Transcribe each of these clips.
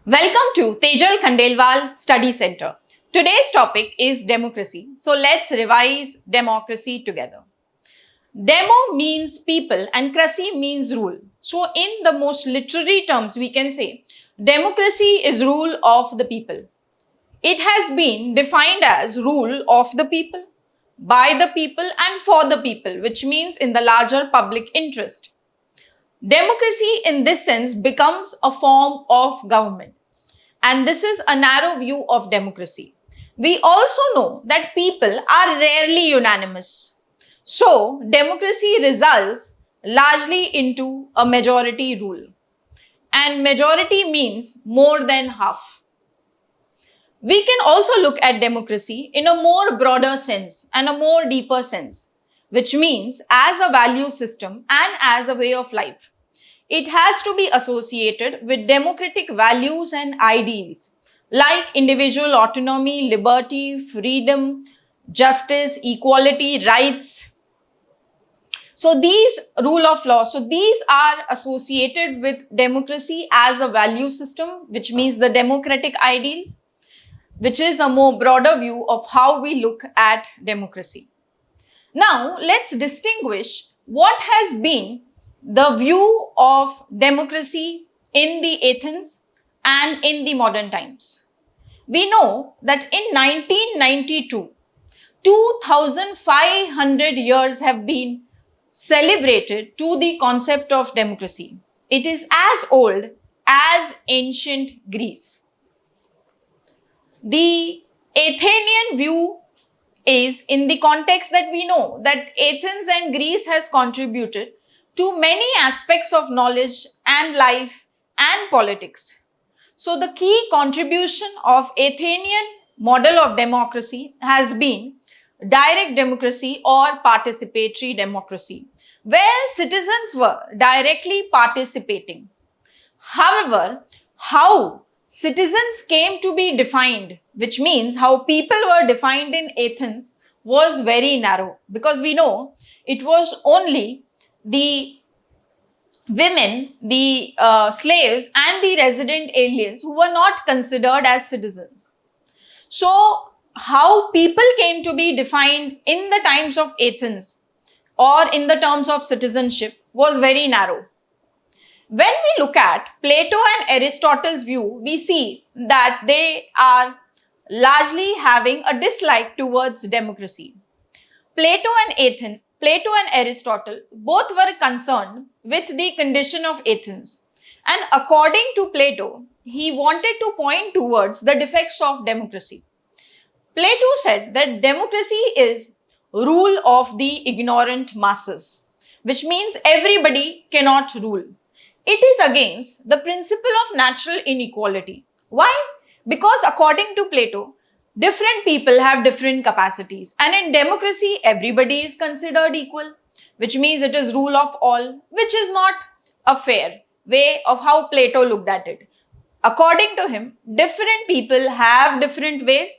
Welcome to Tejal Khandelwal Study Center. Today's topic is democracy. So let's revise democracy together. Demo means people and cracy means rule. So in the most literary terms, we can say democracy is rule of the people. It has been defined as rule of the people, by the people and for the people, which means in the larger public interest. Democracy in this sense becomes a form of government. And this is a narrow view of democracy. We also know that people are rarely unanimous. So, democracy results largely into a majority rule. And majority means more than half. We can also look at democracy in a more broader sense and a more deeper sense, which means as a value system and as a way of life. It has to be associated with democratic values and ideals like individual autonomy, liberty, freedom, justice, equality, rights. So these rule of law, so these are associated with democracy as a value system, which means the democratic ideals, which is a more broader view of how we look at democracy. Now, let's distinguish what has been the view of democracy in the Athens and in the modern times. We know that in 1992, 2500 years have been celebrated to the concept of democracy. It is as old as ancient Greece. The Athenian view is in the context that we know that Athens and Greece has contributed to many aspects of knowledge and life and politics. So the key contribution of Athenian model of democracy has been direct democracy or participatory democracy, where citizens were directly participating. However, how citizens came to be defined, which means how people were defined in Athens, was very narrow because we know it was only the women, the slaves, and the resident aliens who were not considered as citizens. So, how people came to be defined in the times of Athens or in the terms of citizenship was very narrow. When we look at Plato and Aristotle's view, we see that they are largely having a dislike towards democracy. Plato and Aristotle both were concerned with the condition of Athens. And according to Plato, he wanted to point towards the defects of democracy. Plato said that democracy is rule of the ignorant masses, which means everybody cannot rule. It is against the principle of natural inequality. Why? Because according to Plato, different people have different capacities. And in democracy, everybody is considered equal, which means it is rule of all, which is not a fair way of how Plato looked at it. According to him, different people have different ways,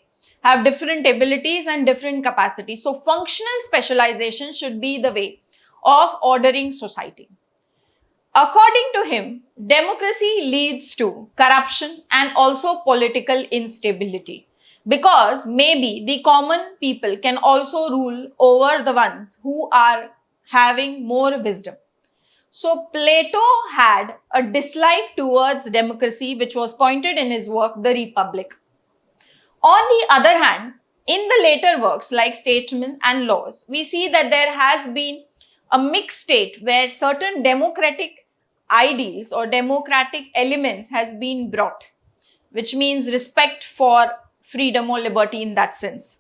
have different abilities and different capacities. So functional specialization should be the way of ordering society. According to him, democracy leads to corruption and also political instability because maybe the common people can also rule over the ones who are having more wisdom. So, Plato had a dislike towards democracy, which was pointed in his work, The Republic. On the other hand, in the later works like Statesmen and Laws, we see that there has been a mixed state where certain democratic ideals or democratic elements has been brought, which means respect for freedom or liberty in that sense.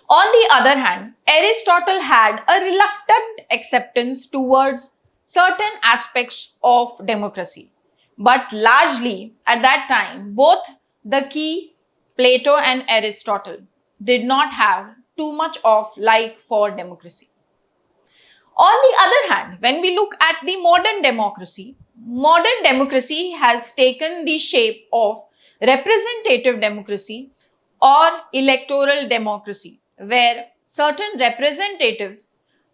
On the other hand, Aristotle had a reluctant acceptance towards certain aspects of democracy. But largely at that time, both the key Plato and Aristotle did not have too much of like for democracy. On the other hand, when we look at the modern democracy has taken the shape of representative democracy or electoral democracy, where certain representatives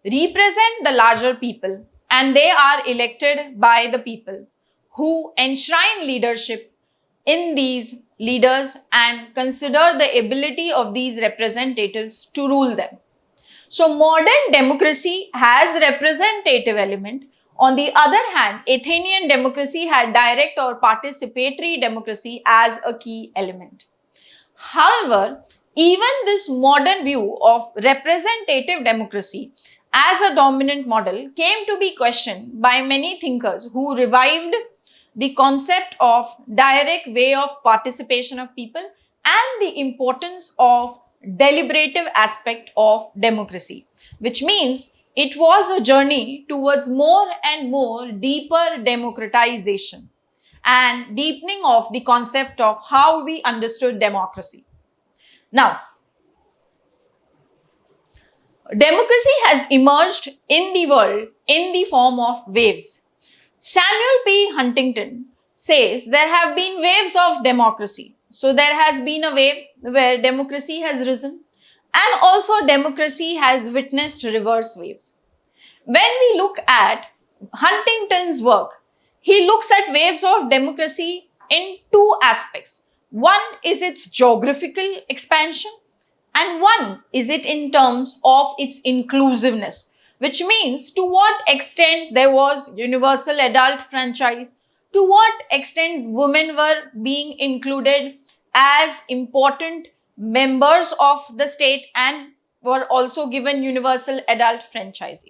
represent the larger people and they are elected by the people who enshrine leadership in these leaders and consider the ability of these representatives to rule them. So modern democracy has representative element. On the other hand, Athenian democracy had direct or participatory democracy as a key element. However, even this modern view of representative democracy as a dominant model came to be questioned by many thinkers who revived the concept of direct way of participation of people and the importance of deliberative aspect of democracy, which means it was a journey towards more and more deeper democratization and deepening of the concept of how we understood democracy. Now, democracy has emerged in the world in the form of waves. Samuel P. Huntington says there have been waves of democracy. So, there has been a wave where democracy has risen, and also democracy has witnessed reverse waves. When we look at Huntington's work, he looks at waves of democracy in two aspects. One is its geographical expansion, and one is it in terms of its inclusiveness, which means to what extent there was universal adult franchise, to what extent women were being included as important members of the state and were also given universal adult franchise.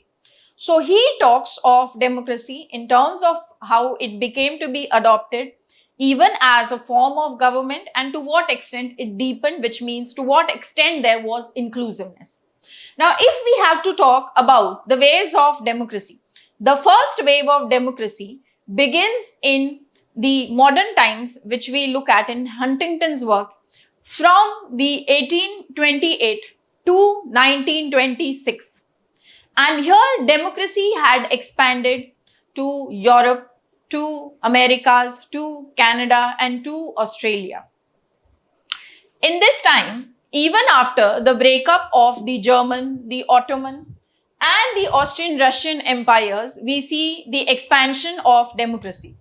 So he talks of democracy in terms of how it became to be adopted even as a form of government and to what extent it deepened, which means to what extent there was inclusiveness. Now, if we have to talk about the waves of democracy, the first wave of democracy begins in the modern times, which we look at in Huntington's work from the 1828 to 1926. And here democracy had expanded to Europe, to Americas, to Canada, and to Australia. In this time, even after the breakup of the German, the Ottoman, and the Austrian-Russian empires, we see the expansion of democracy.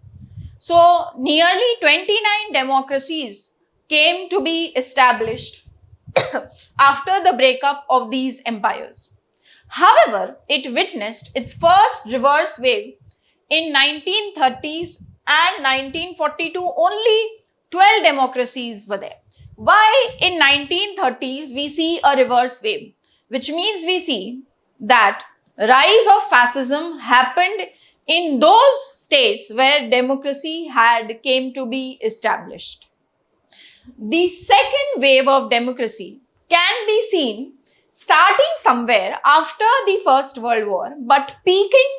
So, nearly 29 democracies came to be established after the breakup of these empires. However, it witnessed its first reverse wave in 1930s and 1942. Only 12 democracies were there. Why in 1930s we see a reverse wave, which means we see that rise of fascism happened in those states where democracy had came to be established. The second wave of democracy can be seen starting somewhere after the First World War, but peaking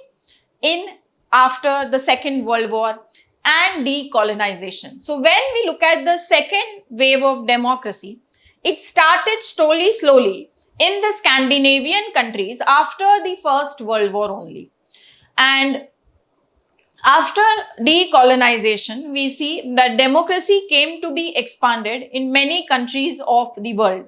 in after the Second World War and decolonization. So when we look at the second wave of democracy, it started slowly in the Scandinavian countries after the First World War only. And after decolonization, we see that democracy came to be expanded in many countries of the world.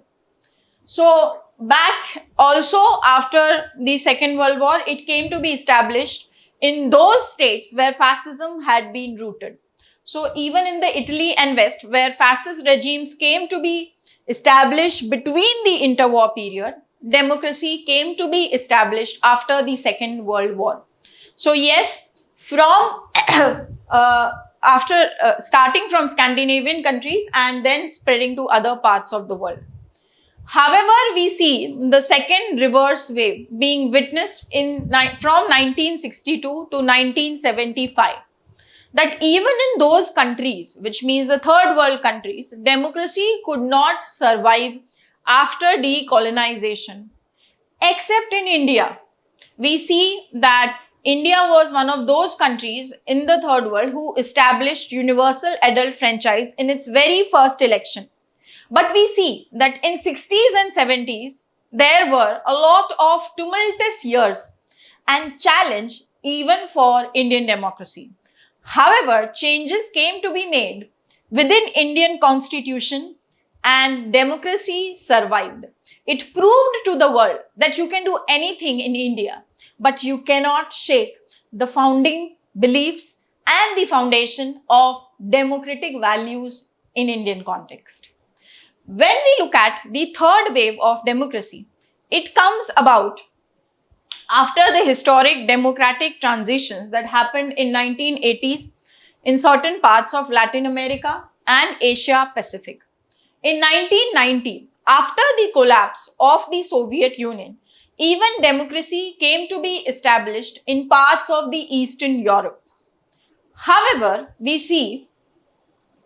So back also after the Second World War, it came to be established in those states where fascism had been rooted. So even in the Italy and West, where fascist regimes came to be established between the interwar period, democracy came to be established after the Second World War. So yes, from starting from Scandinavian countries and then spreading to other parts of the world. However, we see the second reverse wave being witnessed from 1962 to 1975. That even in those countries, which means the third world countries, democracy could not survive after decolonization. Except in India, we see that India was one of those countries in the third world who established universal adult franchise in its very first election. But we see that in 60s and 70s, there were a lot of tumultuous years and challenge even for Indian democracy. However, changes came to be made within Indian constitution and democracy survived. It proved to the world that you can do anything in India, but you cannot shake the founding beliefs, and the foundation of democratic values in Indian context. When we look at the third wave of democracy, it comes about after the historic democratic transitions that happened in 1980s in certain parts of Latin America and Asia Pacific. In 1990, after the collapse of the Soviet Union, even democracy came to be established in parts of the Eastern Europe. However, we see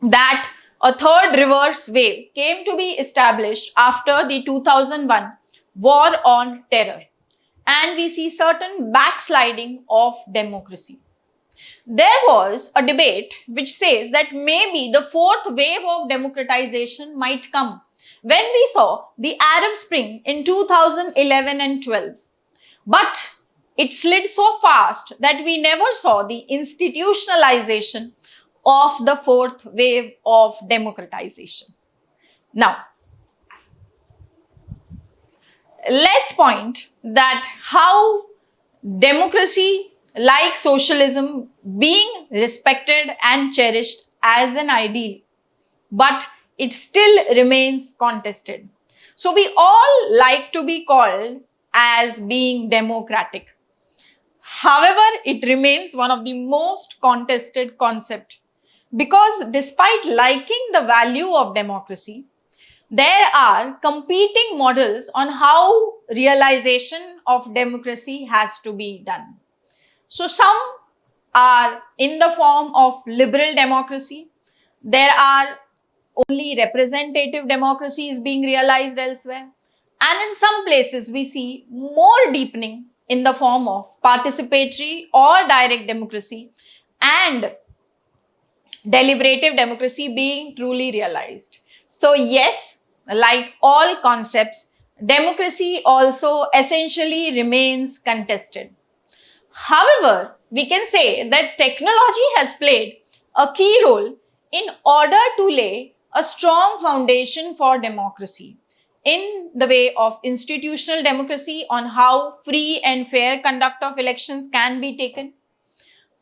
that a third reverse wave came to be established after the 2001 war on terror, and we see certain backsliding of democracy. There was a debate which says that maybe the fourth wave of democratization might come when we saw the Arab Spring in 2011 and 12. But it slid so fast that we never saw the institutionalization of the fourth wave of democratization. Now, let's point that how democracy, like socialism, being respected and cherished as an ideal, but it still remains contested. So we all like to be called as being democratic. However, it remains one of the most contested concept because despite liking the value of democracy, there are competing models on how realization of democracy has to be done. So some are in the form of liberal democracy. There are only representative democracy is being realized elsewhere. And in some places, we see more deepening in the form of participatory or direct democracy and deliberative democracy being truly realized. So, yes, like all concepts, democracy also essentially remains contested. However, we can say that technology has played a key role in order to lay a strong foundation for democracy in the way of institutional democracy on how free and fair conduct of elections can be taken,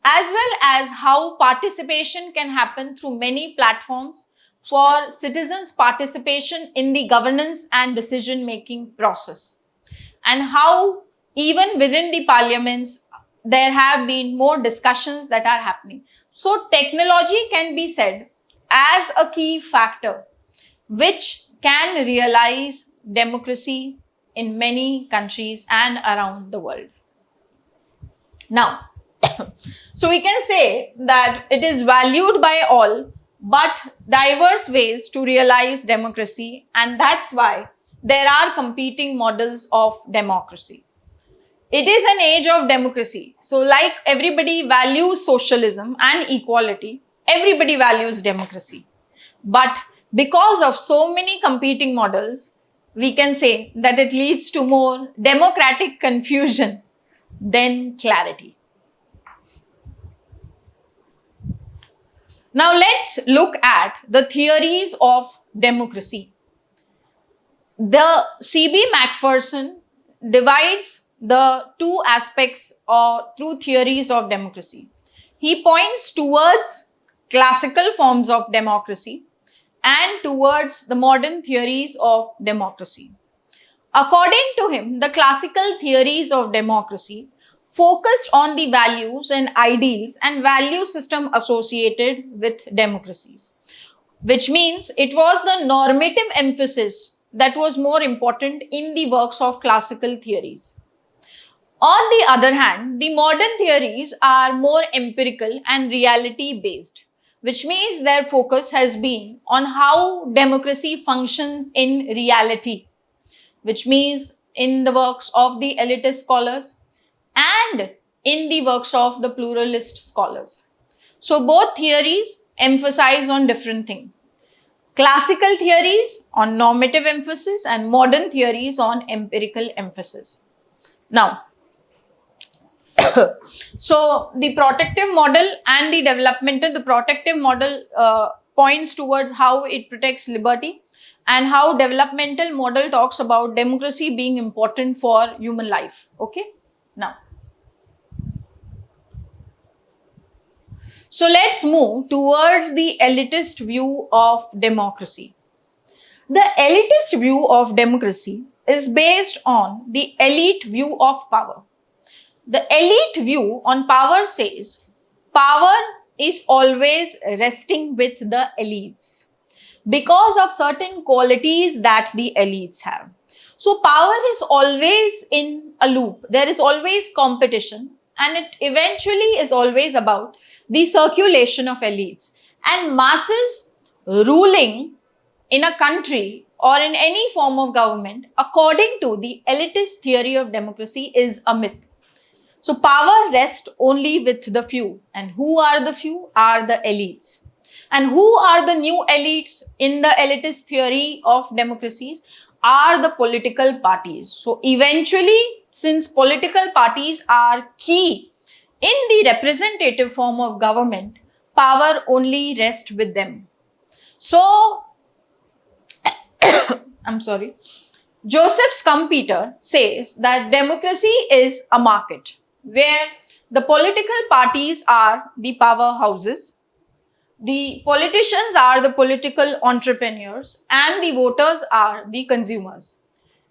as well as how participation can happen through many platforms for citizens' participation in the governance and decision-making process, and how even within the parliaments there have been more discussions that are happening. So technology can be said as a key factor which can realize democracy in many countries and around the world. Now, so we can say that it is valued by all, but diverse ways to realize democracy, and that's why there are competing models of democracy. It is an age of democracy. So, like everybody values socialism and equality, everybody values democracy. But because of so many competing models, we can say that it leads to more democratic confusion than clarity. Now, let's look at the theories of democracy. The C.B. Macpherson divides the two aspects through theories of democracy. He points towards classical forms of democracy and towards the modern theories of democracy. According to him, the classical theories of democracy focused on the values and ideals and value system associated with democracies, which means it was the normative emphasis that was more important in the works of classical theories. On the other hand, the modern theories are more empirical and reality based, which means their focus has been on how democracy functions in reality, which means in the works of the elitist scholars and in the works of the pluralist scholars. So both theories emphasize on different things. Classical theories on normative emphasis and modern theories on empirical emphasis. Now, so the protective model and the developmental, the protective model points towards how it protects liberty, and how developmental model talks about democracy being important for human life. Okay. Now, So let's move towards the elitist view of democracy. The elitist view of democracy is based on the elite view of power. The elite view on power says power is always resting with the elites because of certain qualities that the elites have. So, power is always in a loop, there is always competition, and it eventually is always about the circulation of elites and masses ruling in a country or in any form of government according to the elitist theory of democracy is a myth. So power rests only with the few. And who are the few? Are the elites. And who are the new elites in the elitist theory of democracies? Are the political parties. So eventually, since political parties are key in the representative form of government, power only rests with them. So, I'm sorry. Joseph Schumpeter says that democracy is a market where the political parties are the powerhouses, the politicians are the political entrepreneurs, and the voters are the consumers.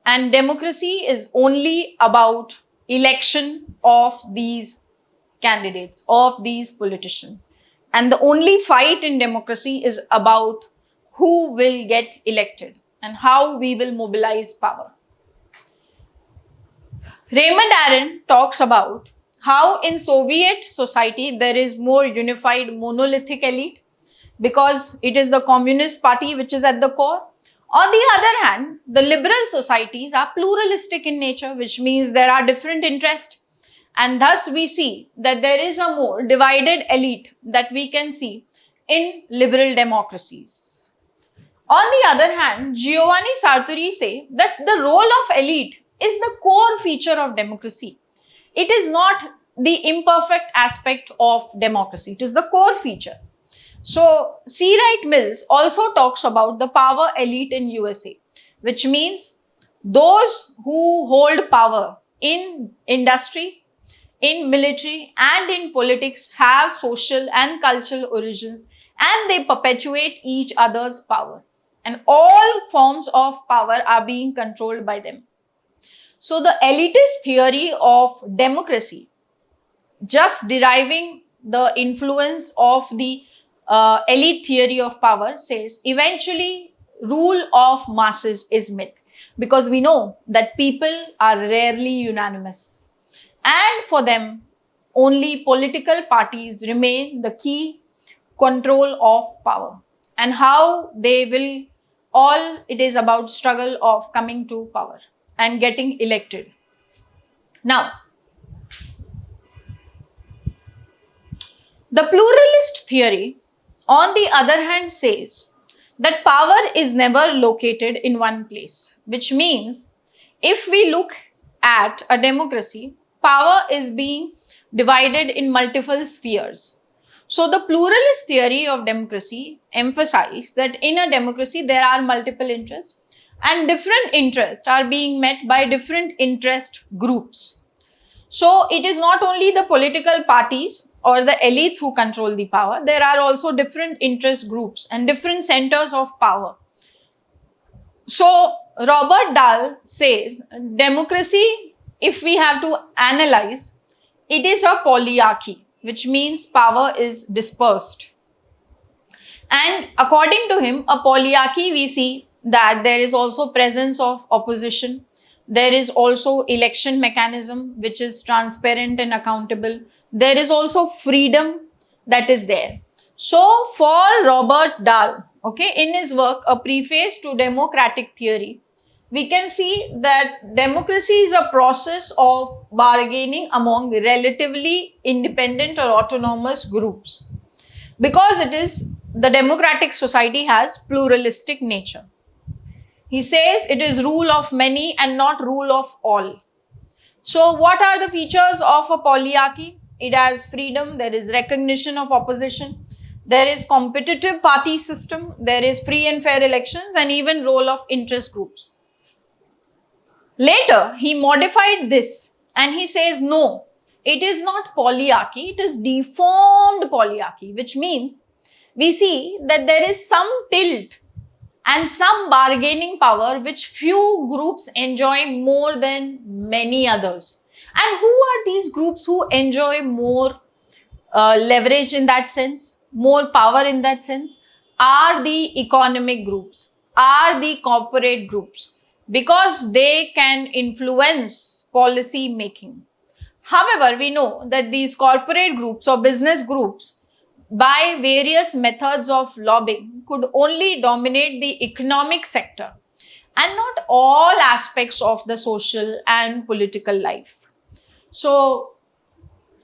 And democracy is only about election of these candidates, of these politicians. And the only fight in democracy is about who will get elected and how we will mobilize power. Raymond Aron talks about how in Soviet society there is more unified monolithic elite because it is the Communist Party which is at the core. On the other hand, the liberal societies are pluralistic in nature, which means there are different interests. And thus we see that there is a more divided elite that we can see in liberal democracies. On the other hand, Giovanni Sartori say that the role of elite is the core feature of democracy. It is not the imperfect aspect of democracy. It is the core feature. So, C. Wright Mills also talks about the power elite in USA, which means those who hold power in industry, in military, and in politics have social and cultural origins, and they perpetuate each other's power. And all forms of power are being controlled by them. So the elitist theory of democracy, just deriving the influence of the elite theory of power, says eventually rule of masses is myth, because we know that people are rarely unanimous, and for them only political parties remain the key control of power, and how they will all, it is about struggle of coming to power and getting elected. Now, the pluralist theory, on the other hand, says that power is never located in one place, which means if we look at a democracy, power is being divided in multiple spheres. So the pluralist theory of democracy emphasizes that in a democracy there are multiple interests and different interests are being met by different interest groups. So it is not only the political parties or the elites who control the power, there are also different interest groups and different centers of power. So Robert Dahl says democracy, if we have to analyze, it is a polyarchy, which means power is dispersed. And according to him, a polyarchy, we see that there is also presence of opposition. There is also election mechanism, which is transparent and accountable. There is also freedom that is there. So for Robert Dahl, okay, in his work, A Preface to Democratic Theory, we can see that democracy is a process of bargaining among relatively independent or autonomous groups, because it is the democratic society has pluralistic nature. He says it is rule of many and not rule of all. So what are the features of a polyarchy? It has freedom, there is recognition of opposition, there is competitive party system, there is free and fair elections, and even role of interest groups. Later, he modified this and he says, no, it is not polyarchy, it is deformed polyarchy, which means we see that there is some tilt and some bargaining power which few groups enjoy more than many others. And who are these groups who enjoy more leverage in that sense, more power in that sense? Are the economic groups, are the corporate groups, because they can influence policy making. However, we know that these corporate groups or business groups, by various methods of lobbying, could only dominate the economic sector and not all aspects of the social and political life. So,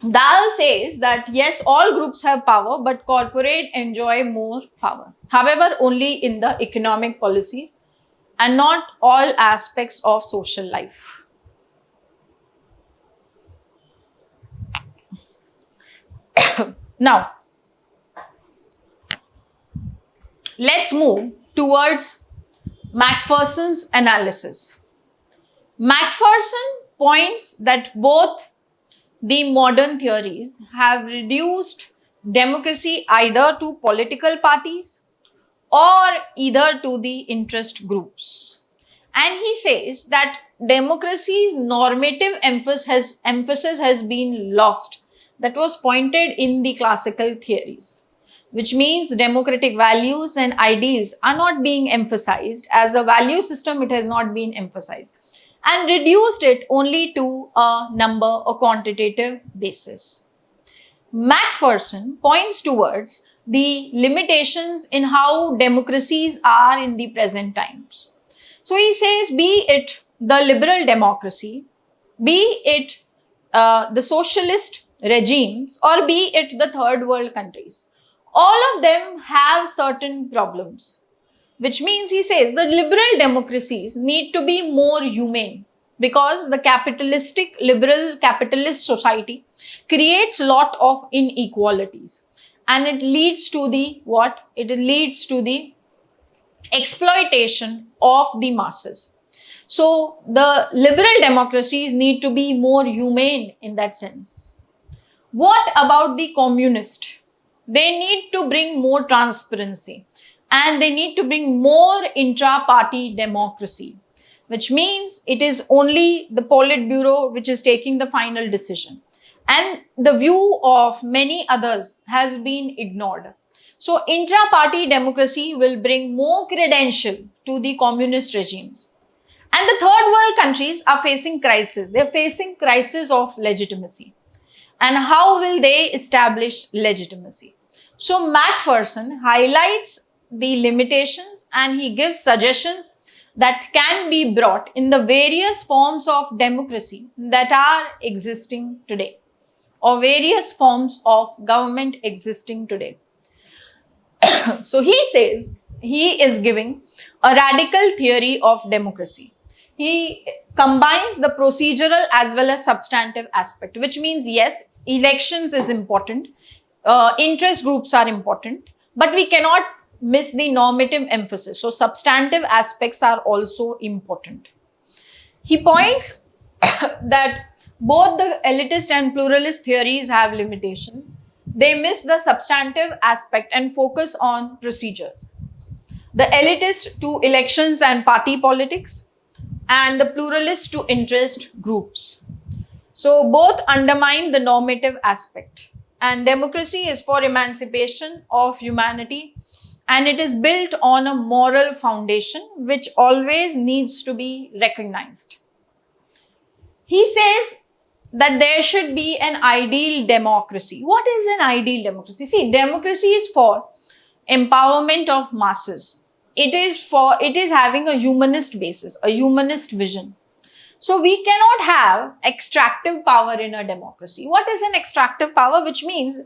Dahl says that yes, all groups have power, but corporate enjoy more power. However, only in the economic policies and not all aspects of social life. Now, let's move towards Macpherson's analysis. Macpherson points that both the modern theories have reduced democracy either to political parties or either to the interest groups. And he says that democracy's normative emphasis has been lost. That was pointed in the classical theories, which means democratic values and ideals are not being emphasized. As a value system, it has not been emphasized and reduced it only to a number or quantitative basis. Macpherson points towards the limitations in how democracies are in the present times. So he says, be it the liberal democracy, be it the socialist regimes, or be it the third world countries, all of them have certain problems, which means he says the liberal democracies need to be more humane because the capitalistic, liberal capitalist society creates lot of inequalities and it leads to the what? It leads to the exploitation of the masses. So the liberal democracies need to be more humane in that sense. What about the communist? They need to bring more transparency and they need to bring more intra-party democracy, which means it is only the Politburo which is taking the final decision. And the view of many others has been ignored. So intra-party democracy will bring more credential to the communist regimes. And the third world countries are facing crisis. They're facing crisis of legitimacy. And how will they establish legitimacy? So Macpherson highlights the limitations and he gives suggestions that can be brought in the various forms of democracy that are existing today or various forms of government existing today. So he says he is giving a radical theory of democracy. He combines the procedural as well as substantive aspect, which means yes, elections is important, interest groups are important, but we cannot miss the normative emphasis. So substantive aspects are also important. He points that both the elitist and pluralist theories have limitations. They miss the substantive aspect and focus on procedures. The elitist to elections and party politics, and the pluralist to interest groups. So both undermine the normative aspect. And democracy is for emancipation of humanity and it is built on a moral foundation which always needs to be recognized. He says that there should be an ideal democracy. What is an ideal democracy? See, democracy is for empowerment of masses. It is having a humanist basis, a humanist vision. So we cannot have extractive power in a democracy. What is an extractive power? Which means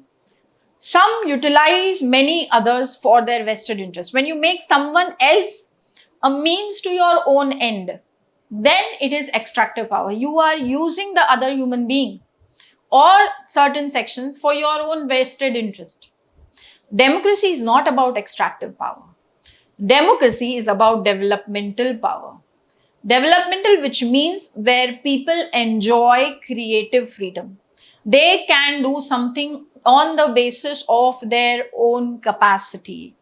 some utilize many others for their vested interest. When you make someone else a means to your own end, then it is extractive power. You are using the other human being or certain sections for your own vested interest. Democracy is not about extractive power. Democracy is about developmental power. Developmental, which means where people enjoy creative freedom. They can do something on the basis of their own capacity.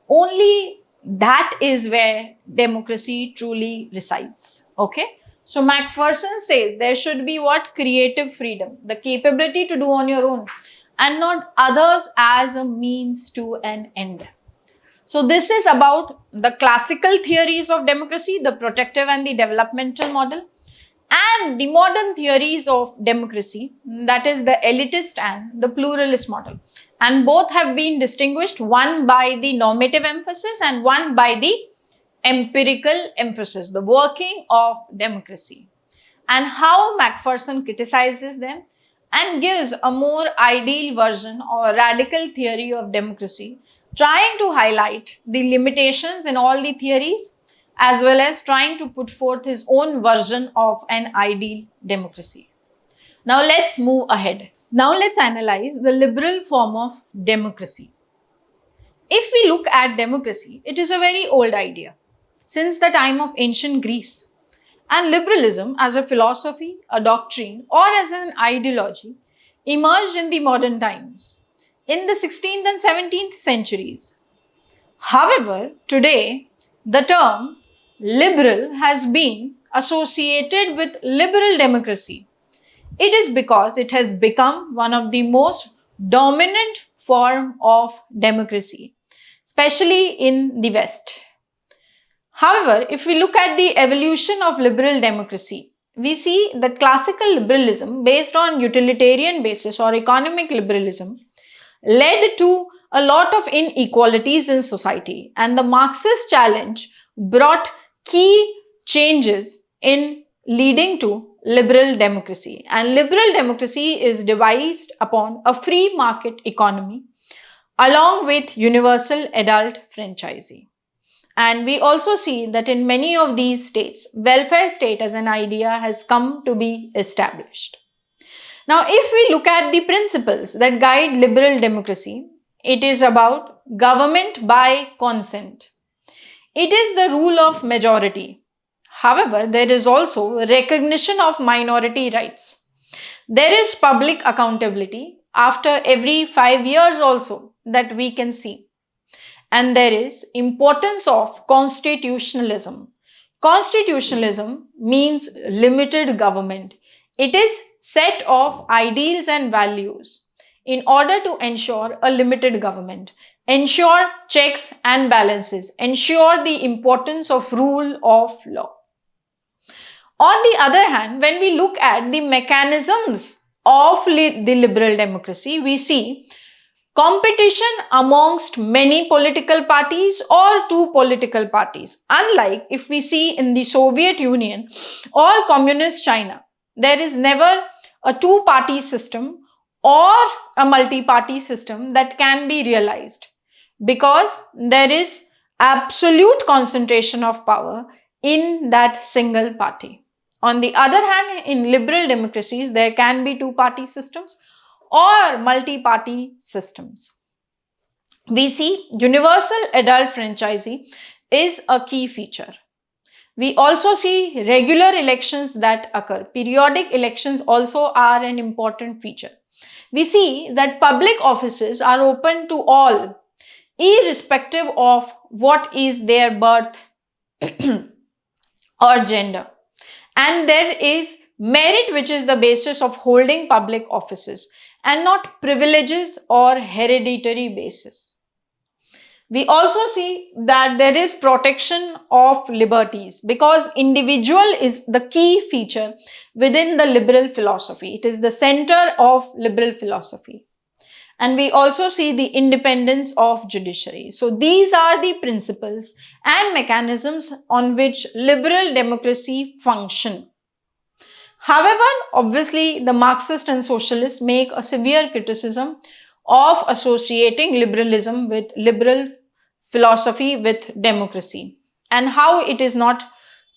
Only that is where democracy truly resides. Okay. So Macpherson says there should be what? Creative freedom, the capability to do on your own and not others as a means to an end. So this is about the classical theories of democracy, the protective and the developmental model, and the modern theories of democracy, that is the elitist and the pluralist model. And both have been distinguished, one by the normative emphasis and one by the empirical emphasis, the working of democracy, and how Macpherson criticizes them and gives a more ideal version or radical theory of democracy, trying to highlight the limitations in all the theories as well as trying to put forth his own version of an ideal democracy. Now let's move ahead. Now let's analyze the liberal form of democracy. If we look at democracy, it is a very old idea since the time of ancient Greece. And liberalism as a philosophy, a doctrine, or as an ideology emerged in the modern times, in the 16th and 17th centuries. However, today, the term liberal has been associated with liberal democracy. It is because it has become one of the most dominant form of democracy, especially in the West. However, if we look at the evolution of liberal democracy, we see that classical liberalism based on utilitarian basis or economic liberalism led to a lot of inequalities in society, and the Marxist challenge brought key changes in leading to liberal democracy. And liberal democracy is devised upon a free market economy along with universal adult franchising. And we also see that in many of these states, welfare state as an idea has come to be established. Now, if we look at the principles that guide liberal democracy, it is about government by consent. It is the rule of majority. However, there is also recognition of minority rights. There is public accountability after every 5 years also that we can see. And there is importance of constitutionalism. Constitutionalism means limited government. It is set of ideals and values in order to ensure a limited government, ensure checks and balances, ensure the importance of rule of law. On the other hand, when we look at the mechanisms of the liberal democracy, we see competition amongst many political parties or two political parties. Unlike if we see in the Soviet Union or communist China, there is never a two-party system or a multi-party system that can be realized because there is absolute concentration of power in that single party. On the other hand, in liberal democracies, there can be two-party systems or multi-party systems. We see universal adult franchising is a key feature. We also see regular elections that occur. Periodic elections also are an important feature. We see that public offices are open to all, irrespective of what is their birth or gender. And there is merit, which is the basis of holding public offices, and not privileges or hereditary basis. We also see that there is protection of liberties because individual is the key feature within the liberal philosophy. It is the center of liberal philosophy. And we also see the independence of judiciary. So these are the principles and mechanisms on which liberal democracy function. However, obviously, the Marxist and socialists make a severe criticism of associating liberalism with liberal philosophy with democracy and how it is not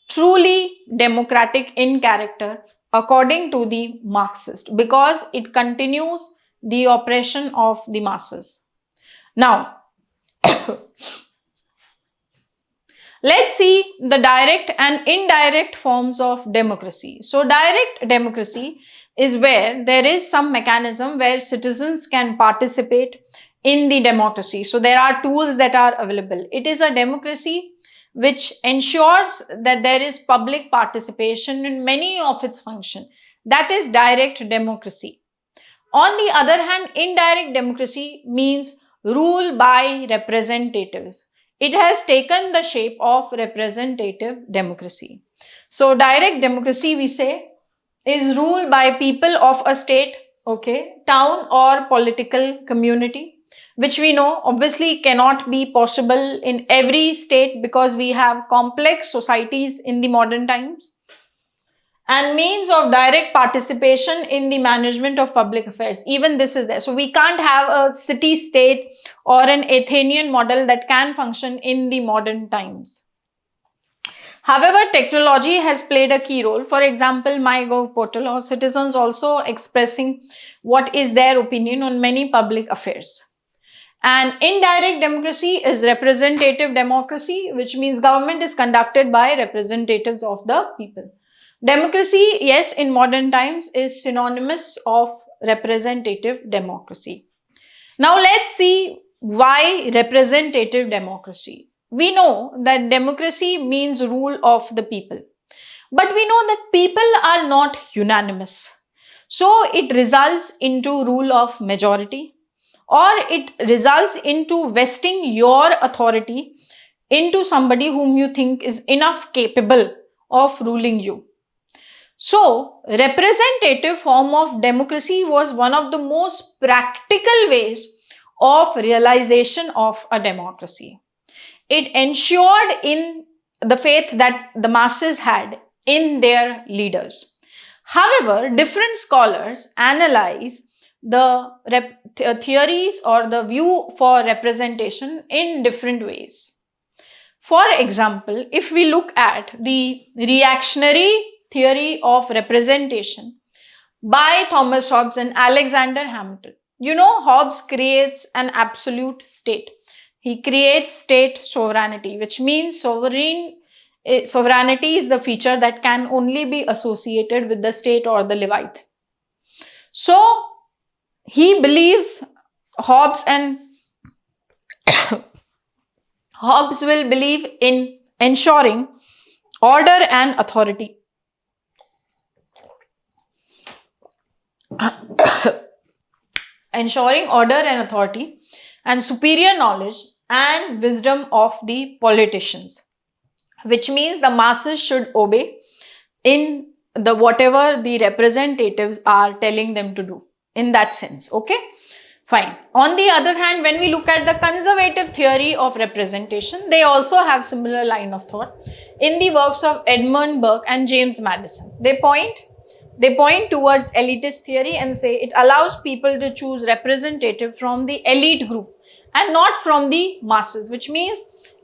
truly democratic in character according to the Marxist because it continues the oppression of the masses. Now, Let's see the direct and indirect forms of democracy. So, direct democracy is where there is some mechanism where citizens can participate in the democracy. So, there are tools that are available. It is a democracy which ensures that there is public participation in many of its functions. That is direct democracy. On the other hand, indirect democracy means rule by representatives. It has taken the shape of representative democracy. So, direct democracy, we say, is ruled by people of a state, okay, town or political community, which we know obviously cannot be possible in every state because we have complex societies in the modern times, and means of direct participation in the management of public affairs. Even this is there. So we can't have a city state or an Athenian model that can function in the modern times. However, technology has played a key role. For example, MyGov portal or citizens also expressing what is their opinion on many public affairs. And indirect democracy is representative democracy, which means government is conducted by representatives of the people. Democracy, yes, in modern times is synonymous of representative democracy. Now let's see why representative democracy. We know that democracy means rule of the people, but we know that people are not unanimous. So it results into rule of majority, or it results into vesting your authority into somebody whom you think is enough capable of ruling you. So, representative form of democracy was one of the most practical ways of realization of a democracy. It ensured in the faith that the masses had in their leaders. However, different scholars analyze the theories or the view for representation in different ways. For example, if we look at the reactionary theory of representation by Thomas Hobbes and Alexander Hamilton, you know, Hobbes creates an absolute state. He creates state sovereignty, which means sovereignty is the feature that can only be associated with the state or the Leviathan. So, he believes, Hobbes will believe in ensuring order and authority. Ensuring order and authority and superior knowledge and wisdom of the politicians, which means the masses should obey in the whatever the representatives are telling them to do, in that sense. Okay, fine. On the other hand, when we look at the conservative theory of representation, they also have similar line of thought in the works of Edmund Burke and James Madison. They point towards elitist theory and say it allows people to choose representative from the elite group and not from the masses, which means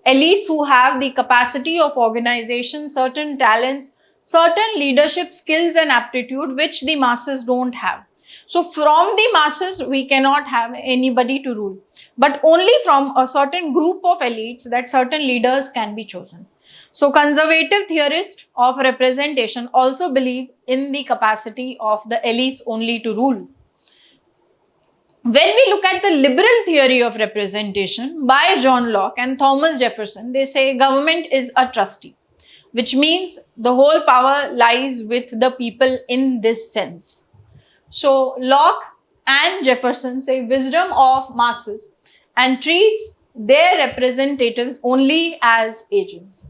elites who have the capacity of organization, certain talents, certain leadership skills and aptitude which the masses don't have. So from the masses, we cannot have anybody to rule, but only from a certain group of elites that certain leaders can be chosen. So conservative theorists of representation also believe in the capacity of the elites only to rule. When we look at the liberal theory of representation by John Locke and Thomas Jefferson, they say government is a trustee, which means the whole power lies with the people in this sense. So Locke and Jefferson say wisdom of masses and treats their representatives only as agents.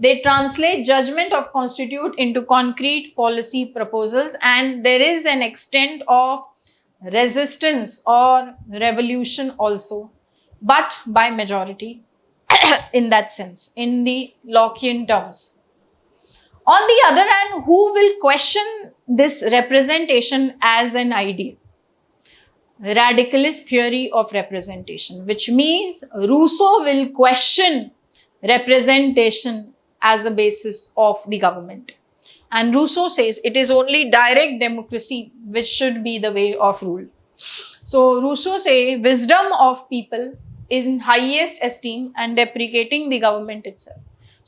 They translate judgment of constitute into concrete policy proposals, and there is an extent of resistance or revolution also, but by majority in that sense, in the Lockean terms. On the other hand, who will question this representation as an ideal? Radicalist theory of representation, which means Rousseau will question representation as a basis of the government. And Rousseau says it is only direct democracy which should be the way of rule. So Rousseau says wisdom of people is in highest esteem and deprecating the government itself.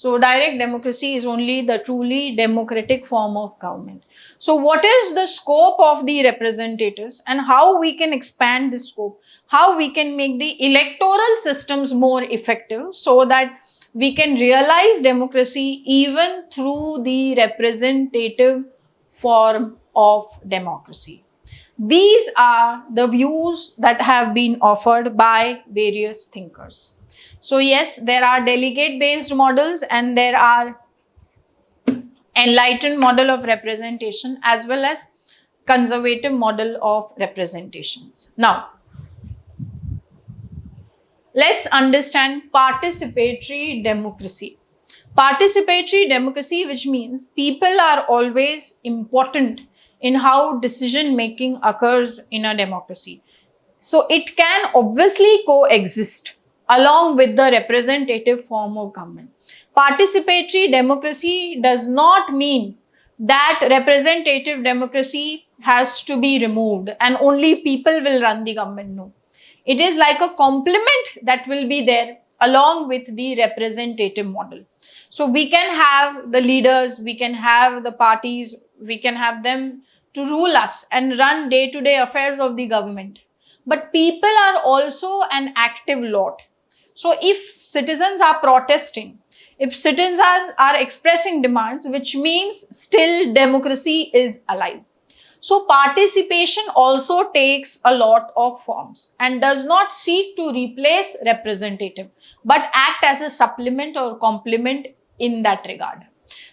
So direct democracy is only the truly democratic form of government. So what is the scope of the representatives and how we can expand the scope, how we can make the electoral systems more effective so that we can realize democracy even through the representative form of democracy. These are the views that have been offered by various thinkers. So yes, there are delegate based models and there are enlightened model of representation as well as conservative model of representations. Now, let's understand participatory democracy. Participatory democracy, which means people are always important in how decision making occurs in a democracy. So it can obviously coexist along with the representative form of government. Participatory democracy does not mean that representative democracy has to be removed and only people will run the government. No. It is like a complement that will be there along with the representative model. So we can have the leaders, we can have the parties, we can have them to rule us and run day-to-day affairs of the government. But people are also an active lot. So if citizens are protesting, if citizens are expressing demands, which means still democracy is alive. So participation also takes a lot of forms and does not seek to replace representative, but act as a supplement or complement in that regard.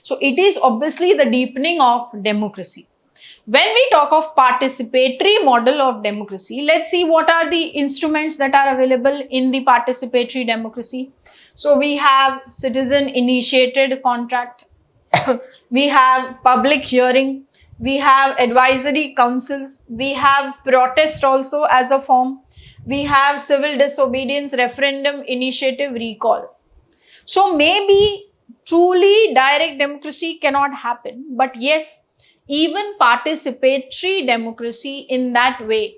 So it is obviously the deepening of democracy. When we talk of participatory model of democracy, let's see what are the instruments that are available in the participatory democracy. So we have citizen initiated contract, we have public hearing, we have advisory councils, we have protest also as a form, we have civil disobedience, referendum, initiative, recall. So maybe truly direct democracy cannot happen, but yes, even participatory democracy in that way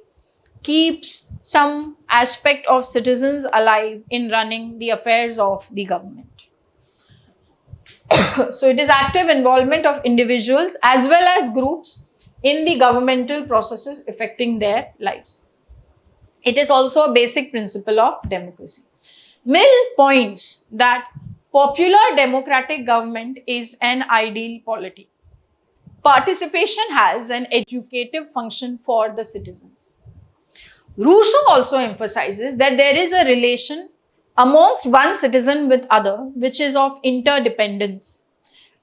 keeps some aspect of citizens alive in running the affairs of the government. So it is active involvement of individuals as well as groups in the governmental processes affecting their lives. It is also a basic principle of democracy. Mill points that popular democratic government is an ideal polity. Participation has an educative function for the citizens. Rousseau also emphasizes that there is a relation amongst one citizen with other, which is of interdependence.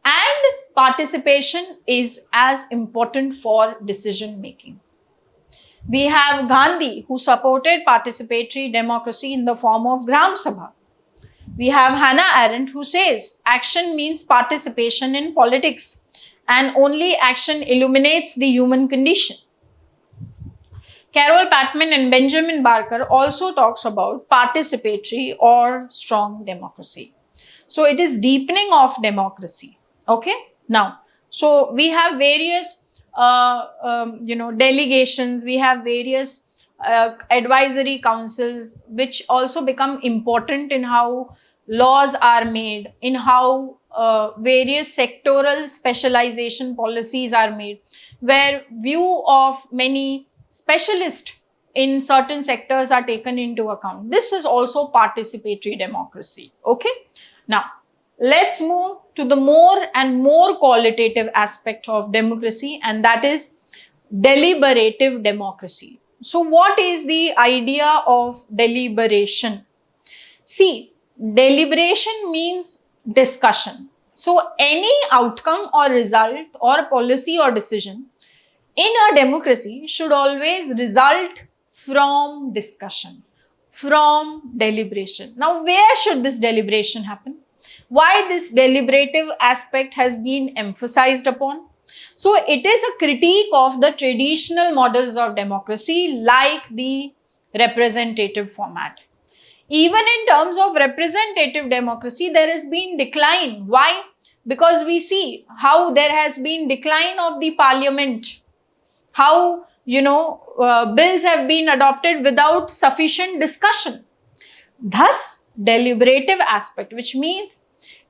And participation is as important for decision making. We have Gandhi, who supported participatory democracy in the form of Gram Sabha. We have Hannah Arendt, who says action means participation in politics and only action illuminates the human condition. Carol Patman and Benjamin Barker also talks about participatory or strong democracy. So it is deepening of democracy. Okay. Now, so we have various, delegations. We have various advisory councils, which also become important in how laws are made, in how various sectoral specialization policies are made, where view of many specialists in certain sectors are taken into account. This is also participatory democracy. Okay. Now, let's move to the more and more qualitative aspect of democracy, and that is deliberative democracy. So what is the idea of deliberation? See, deliberation means discussion. So any outcome or result or policy or decision in a democracy should always result from discussion, from deliberation. Now, where should this deliberation happen? Why this deliberative aspect has been emphasized upon? So, it is a critique of the traditional models of democracy like the representative format. Even in terms of representative democracy, there has been decline. Why? Because we see how there has been decline of the parliament, how bills have been adopted without sufficient discussion. Thus, deliberative aspect, which means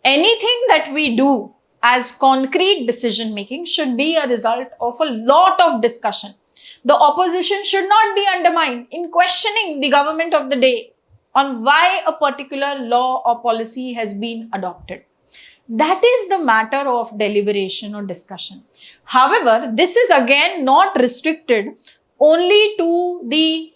Anything that we do as concrete decision making should be a result of a lot of discussion. The opposition should not be undermined in questioning the government of the day on why a particular law or policy has been adopted. That is the matter of deliberation or discussion. However, this is again not restricted only to the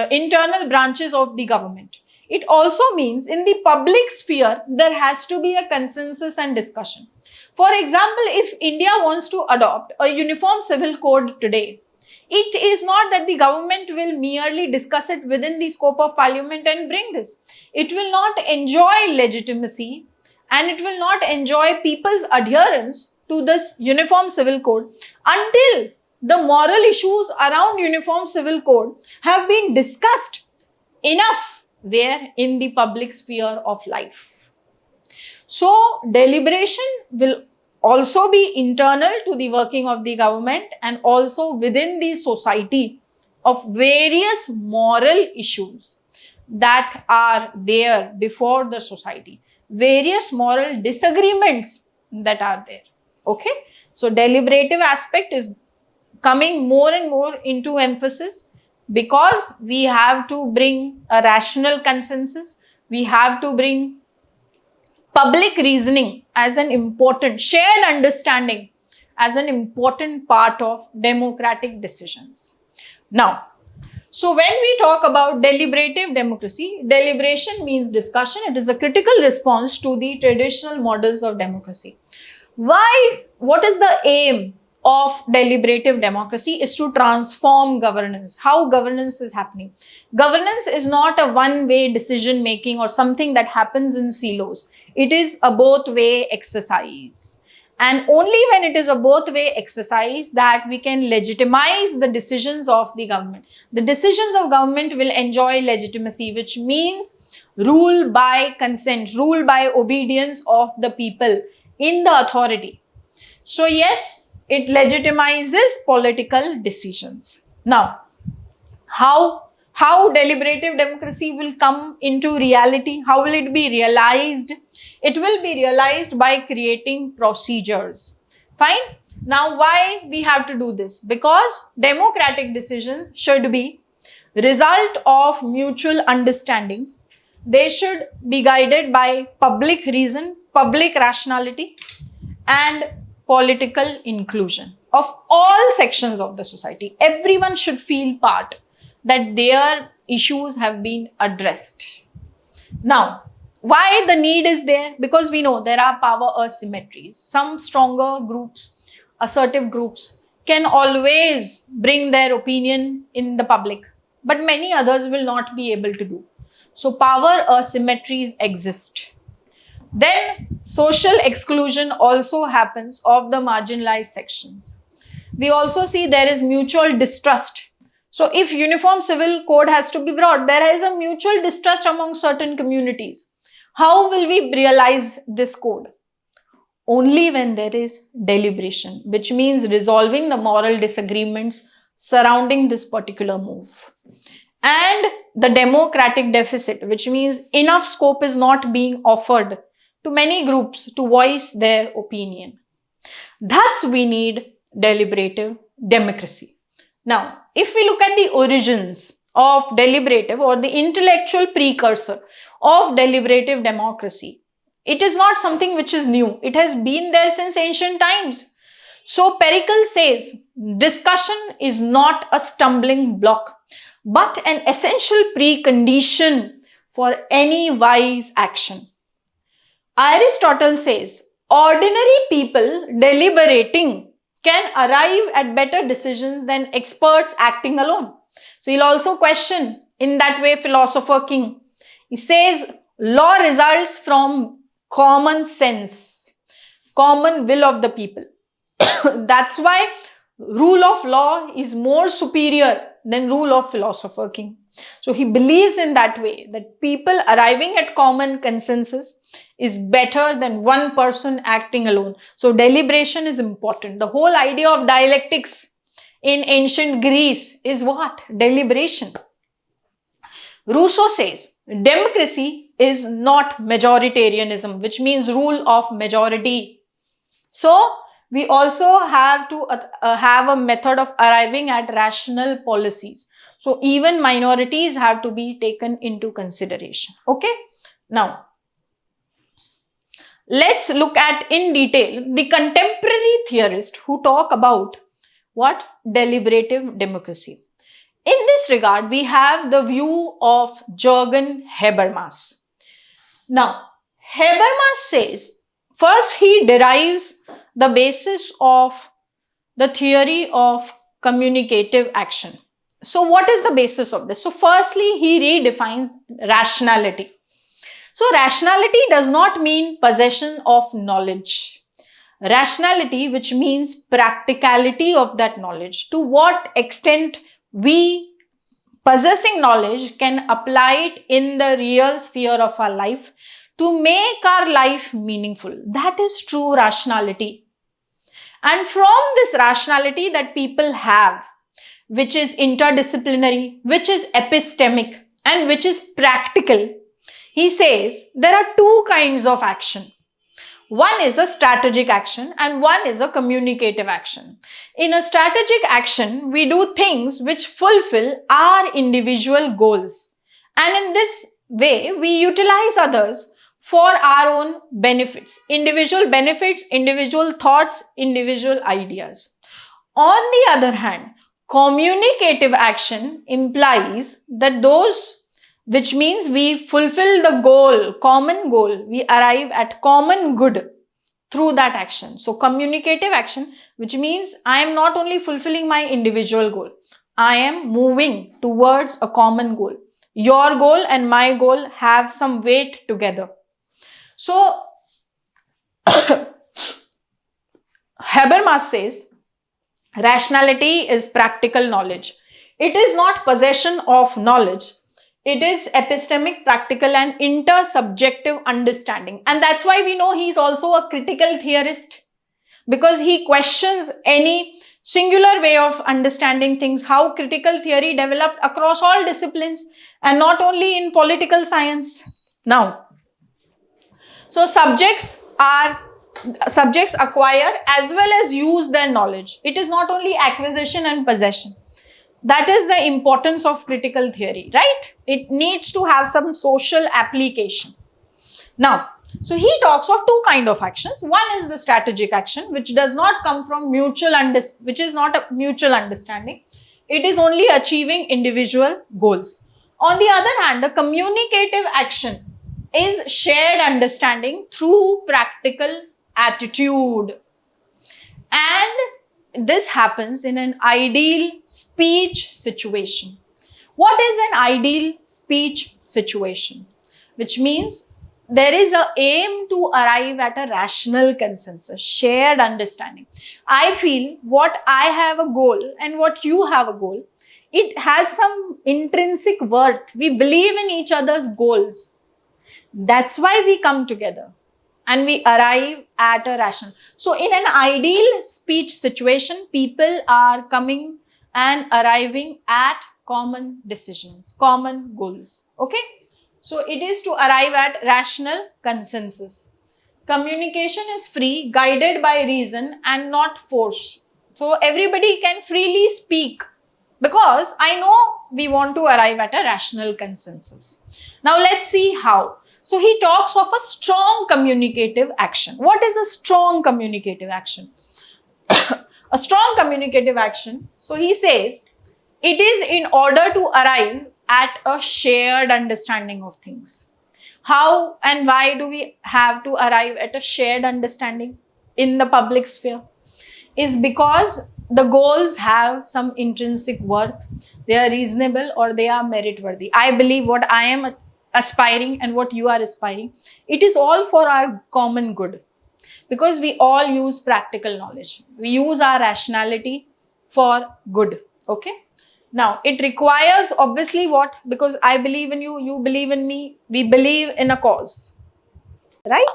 internal branches of the government. It also means in the public sphere, there has to be a consensus and discussion. For example, if India wants to adopt a uniform civil code today, it is not that the government will merely discuss it within the scope of parliament and bring this. It will not enjoy legitimacy and it will not enjoy people's adherence to this uniform civil code until the moral issues around uniform civil code have been discussed enough where in the public sphere of life. So deliberation will also be internal to the working of the government and also within the society of various moral issues that are there before the society, various moral disagreements that are there. Okay, so deliberative aspect is coming more and more into emphasis because we have to bring a rational consensus, we have to bring public reasoning as an important shared understanding as an important part of democratic decisions. Now, so when we talk about deliberative democracy, deliberation means discussion. It is a critical response to the traditional models of democracy. Why? What is the aim of deliberative democracy? Is to transform governance. How governance is happening? Governance is not a one-way decision making or something that happens in silos. It is a both-way exercise. And only when it is a both-way exercise that we can legitimize the decisions of the government. The decisions of government will enjoy legitimacy, which means rule by consent, rule by obedience of the people in the authority. So yes, it legitimizes political decisions. Now, how deliberative democracy will come into reality? How will it be realized? It will be realized by creating procedures. Fine. Now, why we have to do this? Because democratic decisions should be result of mutual understanding. They should be guided by public reason, public rationality, and political inclusion of all sections of the society. Everyone should feel part that their issues have been addressed. Now, why the need is there? Because we know there are power asymmetries. Some stronger groups, assertive groups, can always bring their opinion in the public, but many others will not be able to do. So power asymmetries exist. Then social exclusion also happens of the marginalized sections. We also see there is mutual distrust. So if uniform civil code has to be brought, there is a mutual distrust among certain communities. How will we realize this code? Only when there is deliberation, which means resolving the moral disagreements surrounding this particular move. And the democratic deficit, which means enough scope is not being offered to many groups to voice their opinion. Thus, we need deliberative democracy. Now, if we look at the origins of deliberative or the intellectual precursor of deliberative democracy, it is not something which is new. It has been there since ancient times. So, Pericles says, discussion is not a stumbling block, but an essential precondition for any wise action. Aristotle says, ordinary people deliberating can arrive at better decisions than experts acting alone. So he'll also question in that way philosopher King. He says law results from common sense, common will of the people. That's why rule of law is more superior than rule of philosopher King. So he believes in that way that people arriving at common consensus is better than one person acting alone. So deliberation is important. The whole idea of dialectics in ancient Greece is what? Deliberation. Rousseau says democracy is not majoritarianism, which means rule of majority. So we also have to have a method of arriving at rational policies. So even minorities have to be taken into consideration. Okay. Now, let's look at in detail the contemporary theorists who talk about what? Deliberative democracy. In this regard, we have the view of Jürgen Habermas. Now, Habermas says, first he derives the basis of the theory of communicative action. So what is the basis of this? So firstly, he redefines rationality. So rationality does not mean possession of knowledge. Rationality, which means practicality of that knowledge, to what extent we possessing knowledge can apply it in the real sphere of our life to make our life meaningful. That is true rationality. And from this rationality that people have, which is interdisciplinary, which is epistemic, and which is practical, he says there are two kinds of action. One is a strategic action and one is a communicative action. In a strategic action, we do things which fulfill our individual goals. And in this way, we utilize others for our own benefits, individual thoughts, individual ideas. On the other hand, communicative action implies that those, which means we fulfill the goal, common goal, we arrive at common good through that action. So communicative action, which means I am not only fulfilling my individual goal, I am moving towards a common goal. Your goal and my goal have some weight together. So Habermas says rationality is practical knowledge. It is not possession of knowledge. It is epistemic, practical and intersubjective understanding. And that's why we know he's also a critical theorist, because he questions any singular way of understanding things, how critical theory developed across all disciplines and not only in political science. Now, so subjects acquire as well as use their knowledge. It is not only acquisition and possession. That is the importance of critical theory, right? It needs to have some social application. Now, so he talks of two kinds of actions. One is the strategic action, which does not come from which is not a mutual understanding. It is only achieving individual goals. On the other hand, the communicative action is shared understanding through practical attitude. And this happens in an ideal speech situation. What is an ideal speech situation? Which means there is an aim to arrive at a rational consensus, shared understanding. I feel what I have a goal and what you have a goal, it has some intrinsic worth. We believe in each other's goals. That's why we come together and we arrive at a rational. So in an ideal speech situation, people are coming and arriving at common decisions, common goals. Okay. So it is to arrive at rational consensus. Communication is free, guided by reason and not force. So everybody can freely speak because I know we want to arrive at a rational consensus. Now let's see how. So he talks of a strong communicative action. What is a strong communicative action? A strong communicative action, so he says, it is in order to arrive at a shared understanding of things. How and why do we have to arrive at a shared understanding in the public sphere? Is because the goals have some intrinsic worth, they are reasonable or they are merit-worthy. I believe what I am aspiring and what you are aspiring, it is all for our common good. Because we all use practical knowledge. We use our rationality for good. Okay. Now, it requires obviously what? Because I believe in you, you believe in me, we believe in a cause, right?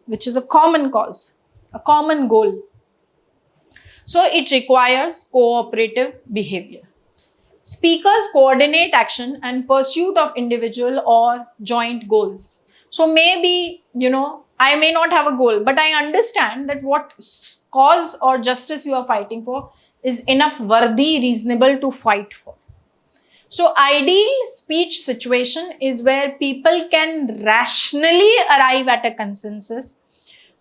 Which is a common cause, a common goal. So, it requires cooperative behavior. Speakers coordinate action and pursuit of individual or joint goals. So maybe, I may not have a goal, but I understand that what cause or justice you are fighting for is enough worthy, reasonable to fight for. So ideal speech situation is where people can rationally arrive at a consensus,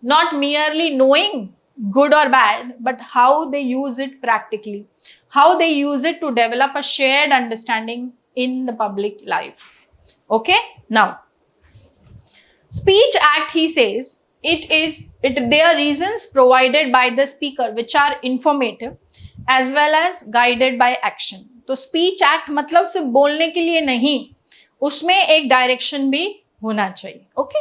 not merely knowing good or bad, but how they use it practically, how they use it to develop a shared understanding in the public life. Okay, now Speech Act, he says, they are reasons provided by the speaker which are informative as well as guided by action. तो speech act मतलब सिर्फ बोलने के लिए नहीं, उसमें एक direction भी होना चाहिए. Okay,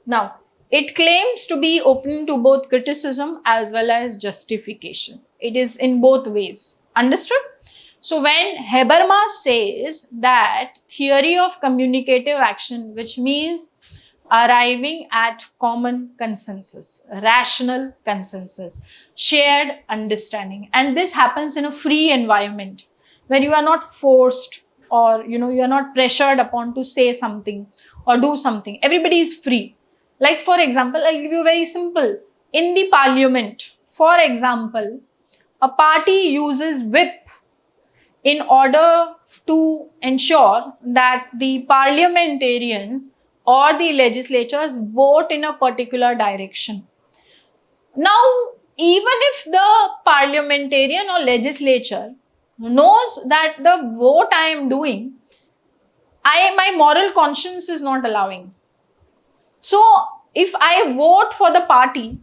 now it claims to be open to both criticism as well as justification. It is in both ways. Understood? So when Habermas says that theory of communicative action, which means arriving at common consensus, rational consensus, shared understanding, and this happens in a free environment where you are not forced or you are not pressured upon to say something or do something. Everybody is free. Like for example, I'll give you very simple. In the parliament, for example, a party uses whip in order to ensure that the parliamentarians or the legislatures vote in a particular direction. Now, even if the parliamentarian or legislature knows that the vote I am doing, my moral conscience is not allowing. So, if I vote for the party,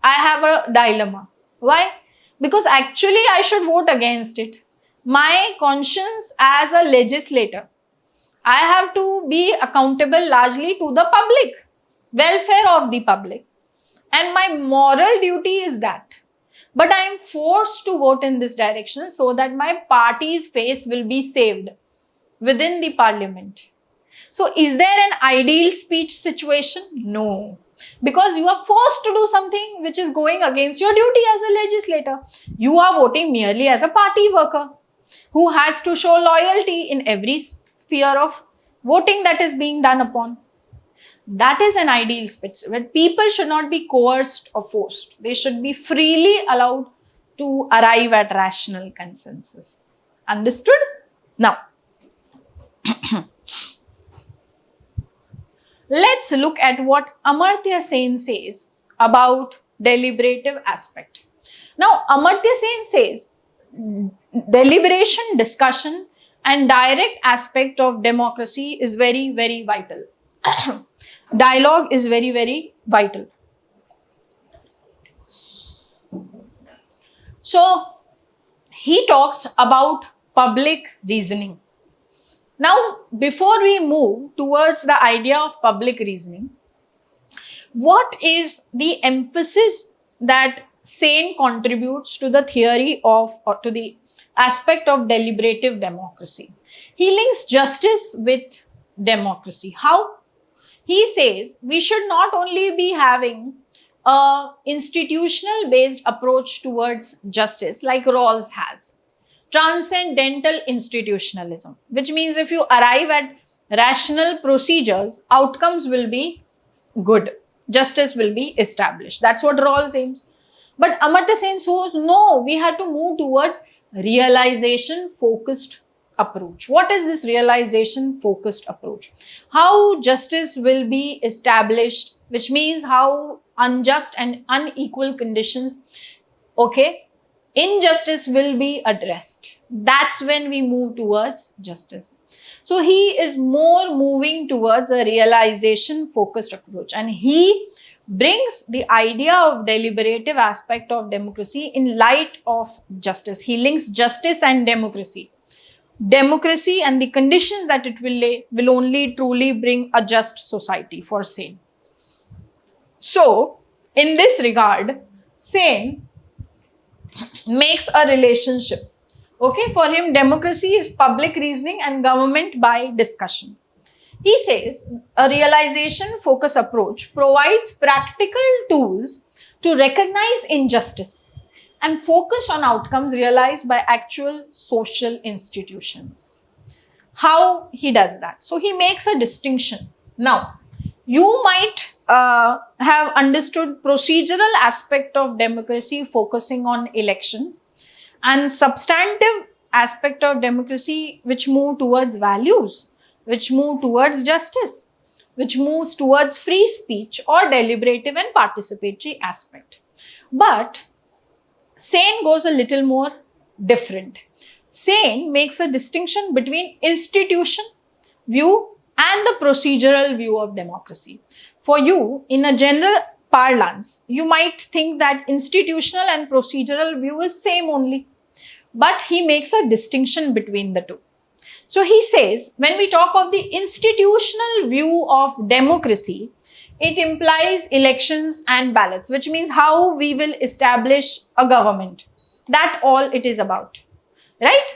I have a dilemma. Why? Because actually I should vote against it. My conscience as a legislator, I have to be accountable largely to the public, welfare of the public. And my moral duty is that. But I am forced to vote in this direction so that my party's face will be saved within the parliament. So is there an ideal speech situation? No. Because you are forced to do something which is going against your duty as a legislator. You are voting merely as a party worker who has to show loyalty in every sphere of voting that is being done upon. That is an ideal speech where people should not be coerced or forced. They should be freely allowed to arrive at rational consensus. Understood? Now, let's look at what Amartya Sen says about deliberative aspect. Now, Amartya Sen says deliberation, discussion and direct aspect of democracy is very, very vital. Dialogue is very, very vital. So, he talks about public reasoning. Now, before we move towards the idea of public reasoning, what is the emphasis that Sen contributes to the theory of, or to the aspect of deliberative democracy? He links justice with democracy. How? He says we should not only be having a institutional based approach towards justice like Rawls has, transcendental institutionalism, which means if you arrive at rational procedures, outcomes will be good, justice will be established. That's what Rawls aims. But Amartya Sen says, no, we have to move towards realization focused approach. What is this realization focused approach? How justice will be established, which means how unjust and unequal conditions, injustice will be addressed. That's when we move towards justice. So he is more moving towards a realization focused approach, and he brings the idea of deliberative aspect of democracy in light of justice. He links justice and democracy. Democracy and the conditions that it will only truly bring a just society for Sen. So, in this regard, Sen makes a relationship. For him, democracy is public reasoning and government by discussion. He says a realization focus approach provides practical tools to recognize injustice and focus on outcomes realized by actual social institutions. How he does that? So he makes a distinction. Now, you might have understood procedural aspect of democracy focusing on elections, and substantive aspect of democracy which move towards values, which move towards justice, which moves towards free speech or deliberative and participatory aspect. But Sen goes a little more different. Sen makes a distinction between institution view and the procedural view of democracy. For you, in a general parlance, you might think that institutional and procedural view is same only, but he makes a distinction between the two. So he says, when we talk of the institutional view of democracy, it implies elections and ballots, which means how we will establish a government. That all it is about, right?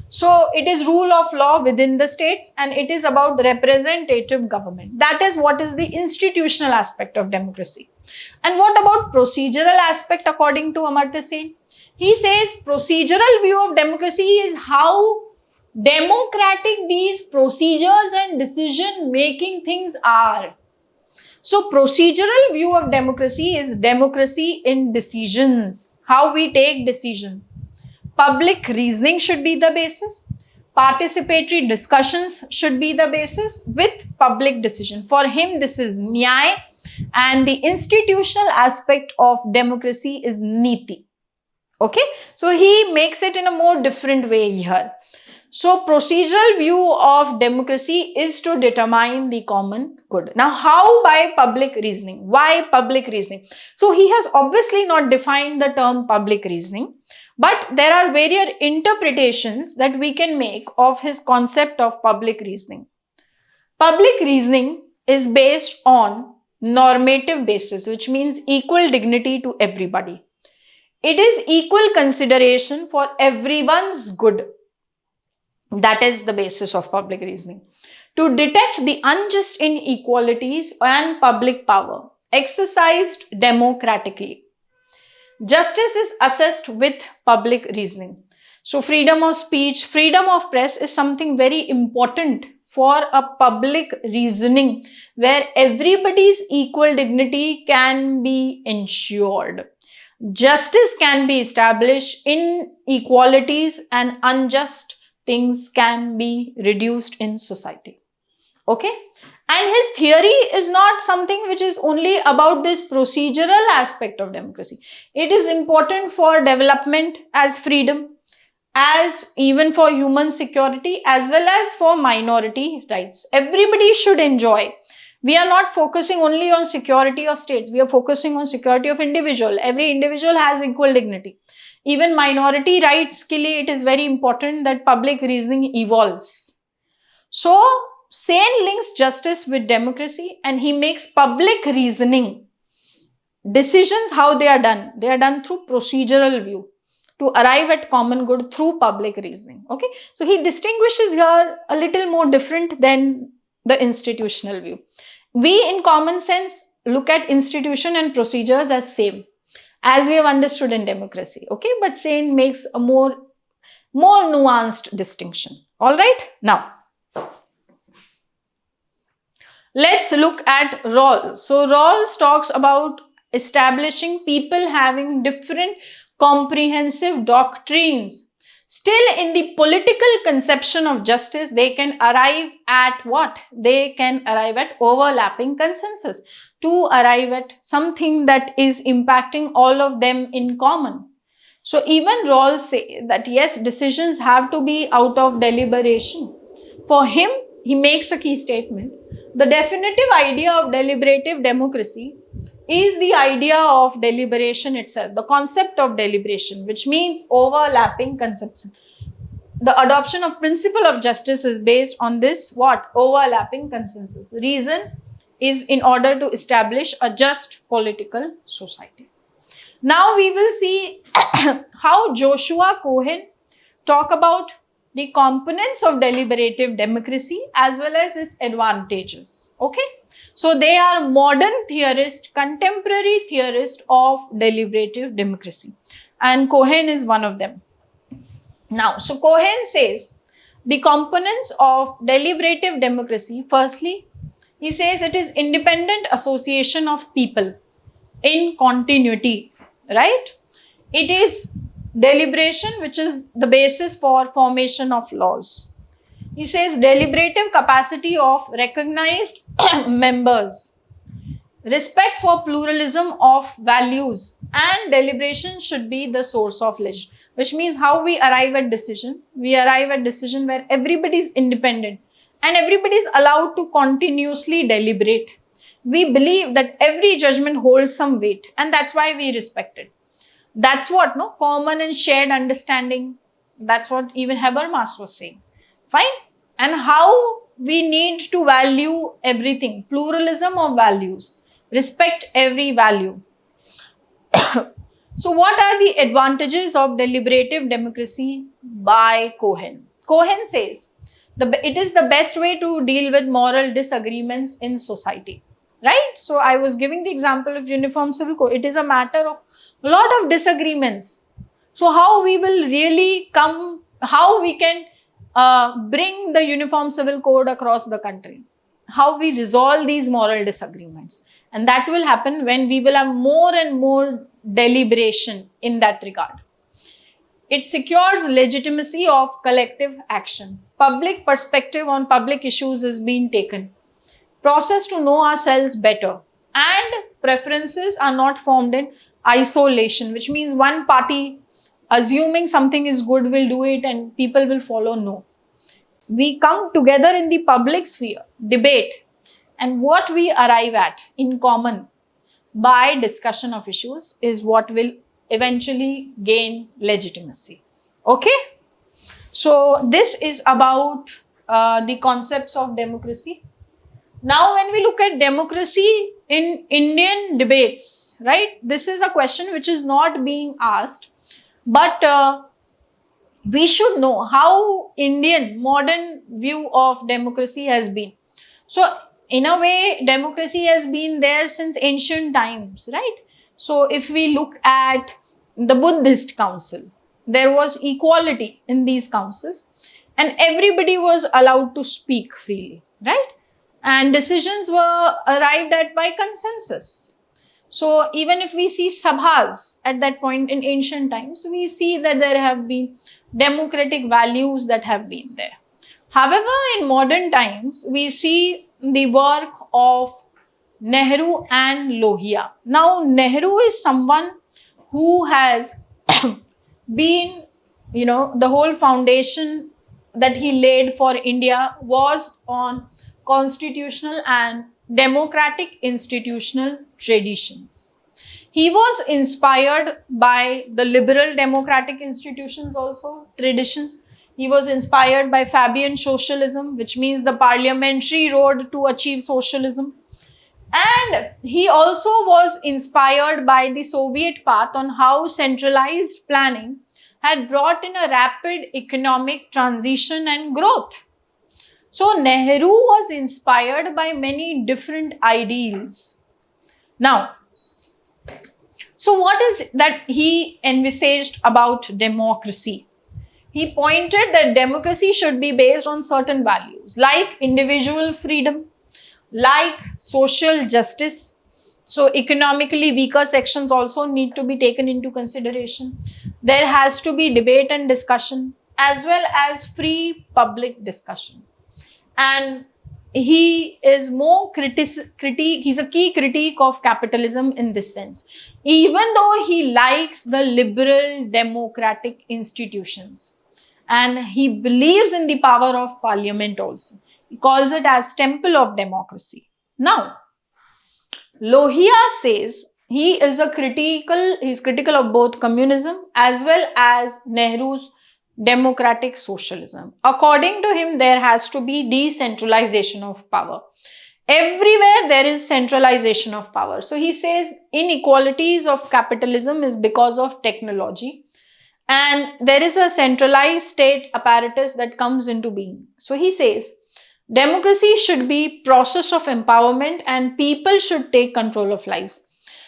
So it is rule of law within the states, and it is about representative government. That is what is the institutional aspect of democracy. And what about procedural aspect according to Amartya Sen? He says procedural view of democracy is how democratic these procedures and decision making things are. So procedural view of democracy is democracy in decisions, how we take decisions. Public reasoning should be the basis. Participatory discussions should be the basis with public decision. For him, this is Nyay, and the institutional aspect of democracy is Niti. Okay, so he makes it in a more different way here. So procedural view of democracy is to determine the common good. Now, how? By public reasoning. Why public reasoning? So he has obviously not defined the term public reasoning, but there are various interpretations that we can make of his concept of public reasoning. Public reasoning is based on normative basis, which means equal dignity to everybody. It is equal consideration for everyone's good. That is the basis of public reasoning. To detect the unjust inequalities and public power exercised democratically. Justice is assessed with public reasoning. So freedom of speech, freedom of press is something very important for a public reasoning where everybody's equal dignity can be ensured. Justice can be established, inequalities and unjust things can be reduced in society. Okay? And his theory is not something which is only about this procedural aspect of democracy. It is important for development as freedom, as even for human security, as well as for minority rights. Everybody should enjoy. We are not focusing only on security of states. We are focusing on security of individual. Every individual has equal dignity. Even minority rights ke liye it is very important that public reasoning evolves. So, Sen links justice with democracy and he makes public reasoning. Decisions, how they are done? They are done through procedural view to arrive at common good through public reasoning. Okay, so he distinguishes here a little more different than the institutional view. We in common sense look at institution and procedures as same, as we have understood in democracy. Okay, but Sen makes a more nuanced distinction. All right, now let's look at Rawls. So Rawls talks about establishing people having different comprehensive doctrines. Still, in the political conception of justice, they can arrive at what? They can arrive at overlapping consensus to arrive at something that is impacting all of them in common. So even Rawls say that yes, decisions have to be out of deliberation. For him, he makes a key statement. The definitive idea of deliberative democracy is the idea of deliberation itself, the concept of deliberation, which means overlapping concepts. The adoption of principle of justice is based on this what? Overlapping consensus. Reason is in order to establish a just political society. Now we will see how Joshua Cohen talk about the components of deliberative democracy as well as its advantages. Okay, so they are modern theorists, contemporary theorists of deliberative democracy. and Cohen is one of them. Now, so Cohen says the components of deliberative democracy, firstly, he says it is independent association of people in continuity, right? It is deliberation, which is the basis for formation of laws. He says deliberative capacity of recognized members, respect for pluralism of values, and deliberation should be the source of legislation, which means how we arrive at decision. We arrive at decision where everybody is independent and everybody is allowed to continuously deliberate. We believe that every judgment holds some weight, and that's why we respect it. That's what, no, common and shared understanding. That's what even Habermas was saying. Fine. And how we need to value everything, pluralism of values, respect every value. So, what are the advantages of deliberative democracy by Cohen? Cohen says it is the best way to deal with moral disagreements in society, right? So, I was giving the example of Uniform Civil Code. It is a matter of a lot of disagreements. So, how we will really how we can bring the Uniform Civil Code across the country, how we resolve these moral disagreements. And that will happen when we will have more and more deliberation in that regard. It secures legitimacy of collective action. Public perspective on public issues is being taken. Process to know ourselves better. And preferences are not formed in isolation, which means one party assuming something is good will do it and people will follow. No. We come together in the public sphere, debate, and what we arrive at in common by discussion of issues is what will eventually gain legitimacy. Okay? So, this is about the concepts of democracy. Now, when we look at democracy in Indian debates, right, this is a question which is not being asked, but we should know how Indian modern view of democracy has been. So, in a way, democracy has been there since ancient times, right? So, if we look at the Buddhist council, there was equality in these councils and everybody was allowed to speak freely, right? And decisions were arrived at by consensus. So, even if we see sabhas at that point in ancient times, we see that there have been democratic values that have been there. However, in modern times, we see the work of Nehru and Lohia. Now, Nehru is someone who has been, the whole foundation that he laid for India was on constitutional and democratic institutional traditions. He was inspired by the liberal democratic institutions also, traditions. He was inspired by Fabian socialism, which means the parliamentary road to achieve socialism. And he also was inspired by the Soviet path on how centralized planning had brought in a rapid economic transition and growth. So Nehru was inspired by many different ideals. Now, so what is that he envisaged about democracy? He pointed that democracy should be based on certain values like individual freedom, like social justice. So economically weaker sections also need to be taken into consideration. There has to be debate and discussion as well as free public discussion. And he is more he's a key critique of capitalism in this sense. Even though he likes the liberal democratic institutions and he believes in the power of parliament also. He calls it as temple of democracy. Now, Lohia says he's critical of both communism as well as Nehru's democratic socialism. According to him, there has to be decentralization of power. Everywhere there is centralization of power. So he says inequalities of capitalism is because of technology. And there is a centralized state apparatus that comes into being. So he says, democracy should be process of empowerment and people should take control of lives.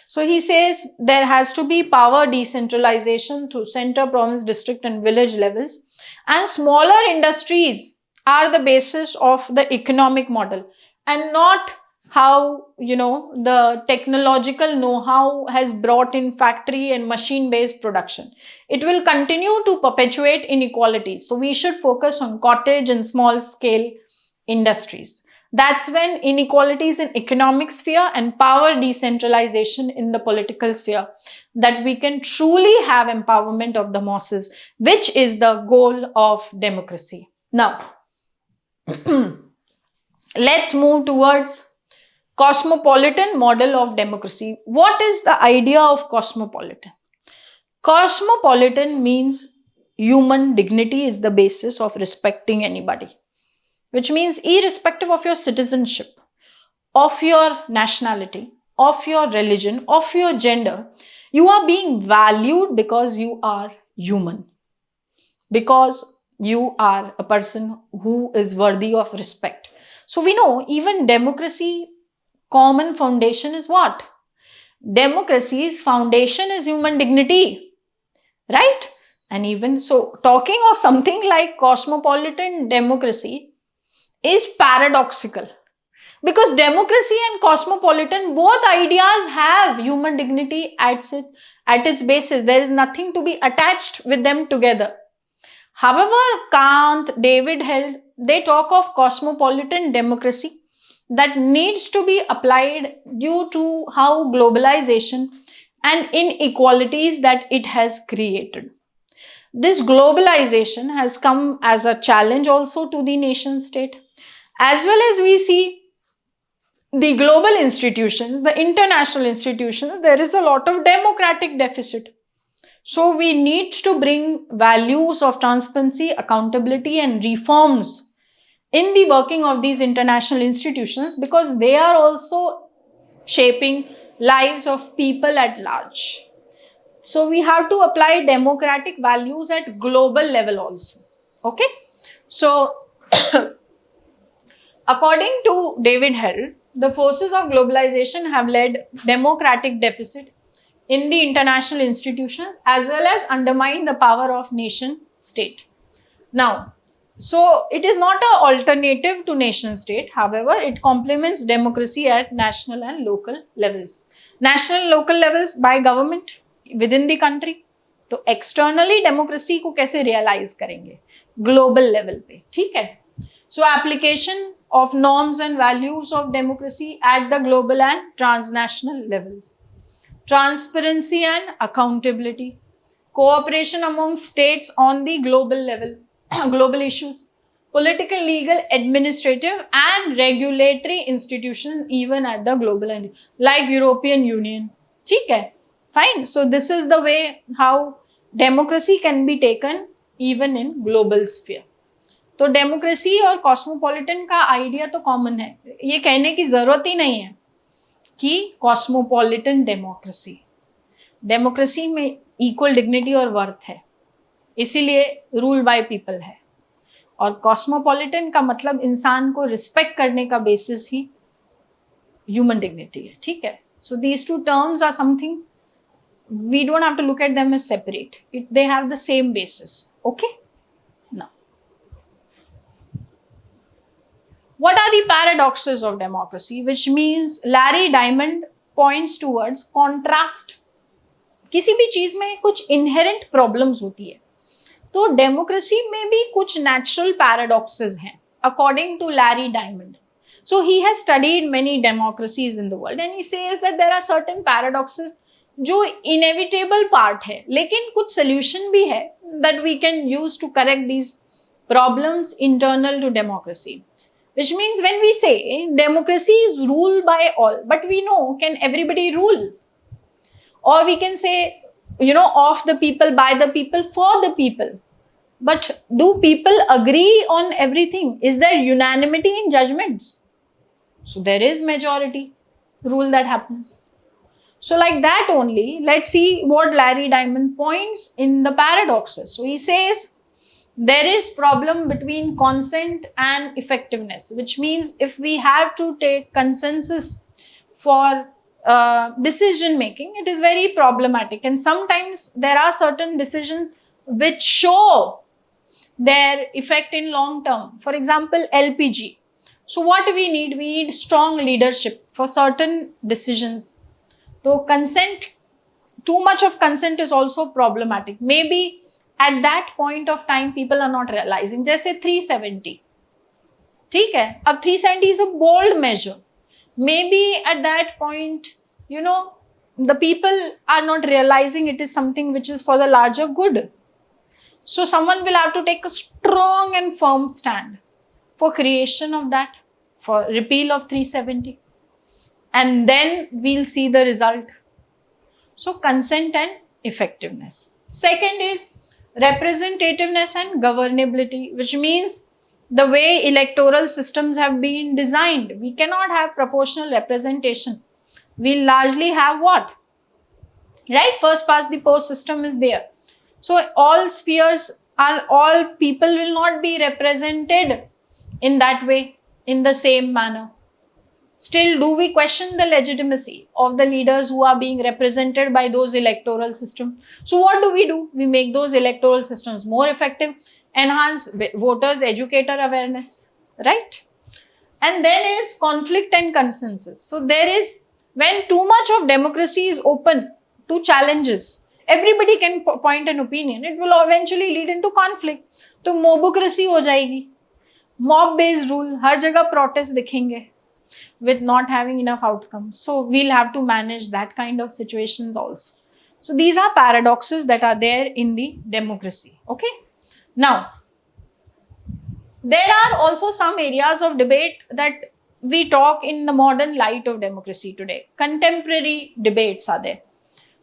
So he says there has to be power decentralization through center, province, district and village levels, and smaller industries are the basis of the economic model, and not how the technological know-how has brought in factory and machine based production. It will continue to perpetuate inequalities. So we should focus on cottage and small scale industries. That's when inequalities in economic sphere and power decentralization in the political sphere, that we can truly have empowerment of the masses, which is the goal of democracy. Now, let's move towards cosmopolitan model of democracy. What is the idea of cosmopolitan? Cosmopolitan means human dignity is the basis of respecting anybody, which means irrespective of your citizenship, of your nationality, of your religion, of your gender, you are being valued because you are human, because you are a person who is worthy of respect. So we know even democracy common foundation is what? Democracy's foundation is human dignity, right? And even so, talking of something like cosmopolitan democracy is paradoxical, because democracy and cosmopolitan, both ideas have human dignity at its basis. There is nothing to be attached with them together. However, Kant, David Held, they talk of cosmopolitan democracy that needs to be applied due to how globalization and inequalities that it has created. This globalization has come as a challenge also to the nation state, as well as we see the global institutions, the international institutions, there is a lot of democratic deficit. So we need to bring values of transparency, accountability and reforms in the working of these international institutions, because they are also shaping lives of people at large. So we have to apply democratic values at global level also. Okay. So according to David Held, the forces of globalization have led democratic deficit in the international institutions as well as undermine the power of nation state. Now, so it is not an alternative to nation state. However, it complements democracy at national and local levels. National and local levels by government within the country. तो externally democracy को कैसे realize करेंगे? Global level पे, ठीक है? So application of norms and values of democracy at the global and transnational levels. Transparency and accountability. Cooperation among states on the global level. Global issues, political, legal, administrative and regulatory institutions even at the global end, like European Union. ठीक है? Fine. So this is the way how democracy can be taken even in global sphere. तो democracy और cosmopolitan का idea तो common है, ये कहने की जरूरत ही नहीं है कि कॉस्मोपॉलिटन डेमोक्रेसी में इक्वल डिग्निटी और वर्थ है, इसीलिए रूल बाय पीपल है, और कॉस्मोपॉलिटन का मतलब इंसान को रिस्पेक्ट करने का बेसिस ही ह्यूमन डिग्निटी है, ठीक है? So these two terms are something we don't have to look at them as separate, they have the same basis. Okay. Now what are the paradoxes of democracy, which means Larry Diamond points towards contrast. किसी भी चीज में कुछ inherent problems होती है, तो democracy में भी कुछ नेचुरल पैराडॉक्सेस हैं according to Larry Diamond. So he has studied many democracies in the world and he says that there are certain paradoxes जो इनएविटेबल पार्ट है, लेकिन कुछ सोल्यूशन भी है that we can use to correct these problems internal to democracy. Which means when we say democracy is ruled by all, but we know, can everybody rule? Or we can say, of the people, by the people, for the people. But do people agree on everything? Is there unanimity in judgments? So there is majority rule that happens. So like that only, let's see what Larry Diamond points in the paradoxes. So he says, there is problem between consent and effectiveness, which means if we have to take consensus for decision making, it is very problematic. And sometimes there are certain decisions which show their effect in long term. For example, LPG. So what we need strong leadership for certain decisions. So consent, too much of consent is also problematic. Maybe at that point of time people are not realizing. जैसे 370, ठीक है, अब 370 is a bold measure. Maybe at that point, you know, the people are not realizing it is something which is for the larger good. So someone will have to take a strong and firm stand for creation of that, for repeal of 370. And then we'll see the result. So consent and effectiveness. Second is representativeness and governability, which means the way electoral systems have been designed. We cannot have proportional representation. We'll largely have what? Right? First past the post system is there. So all spheres are, all people will not be represented in that way, in the same manner. Still, do we question the legitimacy of the leaders who are being represented by those electoral systems? So what do? We make those electoral systems more effective, enhance voters' educator awareness, right? And then is conflict and consensus. So there is, when too much of democracy is open to challenges, everybody can point an opinion, it will eventually lead into conflict. तो mobocracy हो जाएगी, mob based rule, हर जगह protest दिखेंगे with not having enough outcomes. So we'll have to manage that kind of situations also. So these are paradoxes that are there in the democracy. Okay. Now, there are also some areas of debate that we talk in the modern light of democracy today. Contemporary debates are there.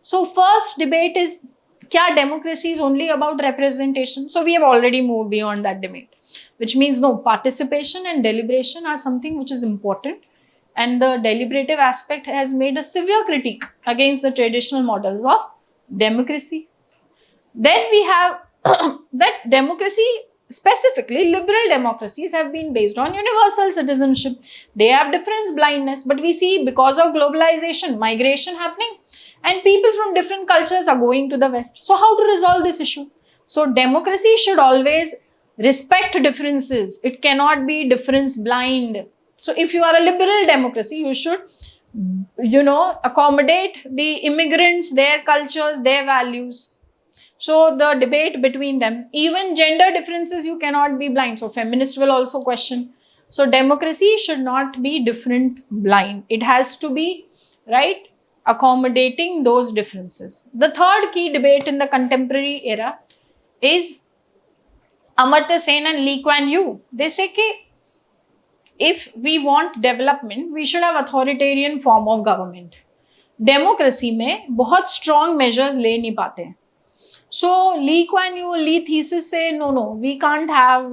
So first debate is, kya democracy is only about representation? So we have already moved beyond that debate, which means no, participation and deliberation are something which is important, and the deliberative aspect has made a severe critique against the traditional models of democracy. Then we have that democracy, specifically liberal democracies, have been based on universal citizenship. They have difference blindness, but we see because of globalization, migration happening, and people from different cultures are going to the West. So how to resolve this issue? So democracy should always respect differences. It cannot be difference blind. So if you are a liberal democracy, you should, accommodate the immigrants, their cultures, their values. So the debate between them, even gender differences, you cannot be blind. So feminists will also question. So democracy should not be different blind. It has to be, right, accommodating those differences. The third key debate in the contemporary era is Amartya Sen and Lee Kuan Yew. They say that if we want development, we should have authoritarian form of government. Democracy में बहुत strong measures ले नहीं पाते हैं. So Lee Kuan Yew, Lee thesis say no, we can't have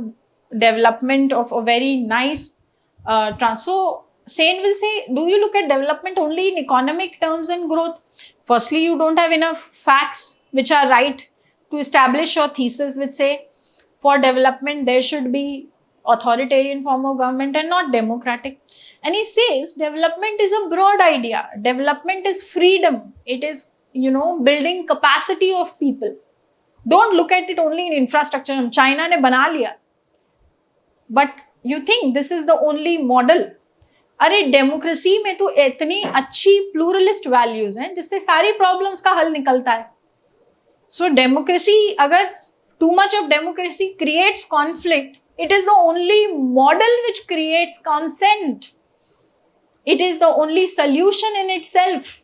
development of a very nice So Sen will say, do you look at development only in economic terms and growth? Firstly, you don't have enough facts which are right to establish your thesis, which say for development there should be authoritarian form of government and not democratic. And he says development is a broad idea. Development is freedom. It is, building capacity of people. Don't look at it only in infrastructure. China ने बना लिया. But you think this is the only model? अरे democracy में तो इतनी अच्छी pluralist values हैं जिससे सारी प्रॉब्लम्स का हल निकलता है. सो डेमोक्रेसी, अगर too much of democracy creates conflict, it is the only model which creates consent. It is the only solution in itself.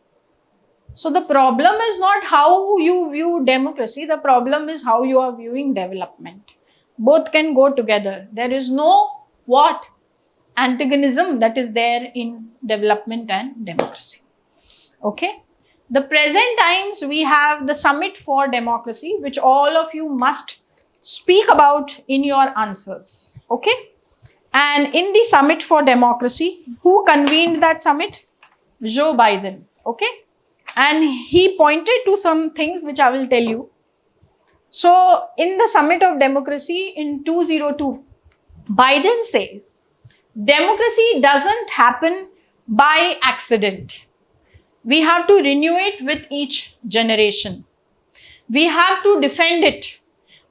So the problem is not how you view democracy, the problem is how you are viewing development. Both can go together. There is no antagonism that is there in development and democracy. Okay. The present times we have the Summit for Democracy, which all of you must speak about in your answers. Okay. And in the Summit for Democracy, who convened that summit? Joe Biden. Okay. And he pointed to some things which I will tell you. So in the Summit of Democracy in 2002, Biden says, democracy doesn't happen by accident. We have to renew it with each generation. We have to defend it.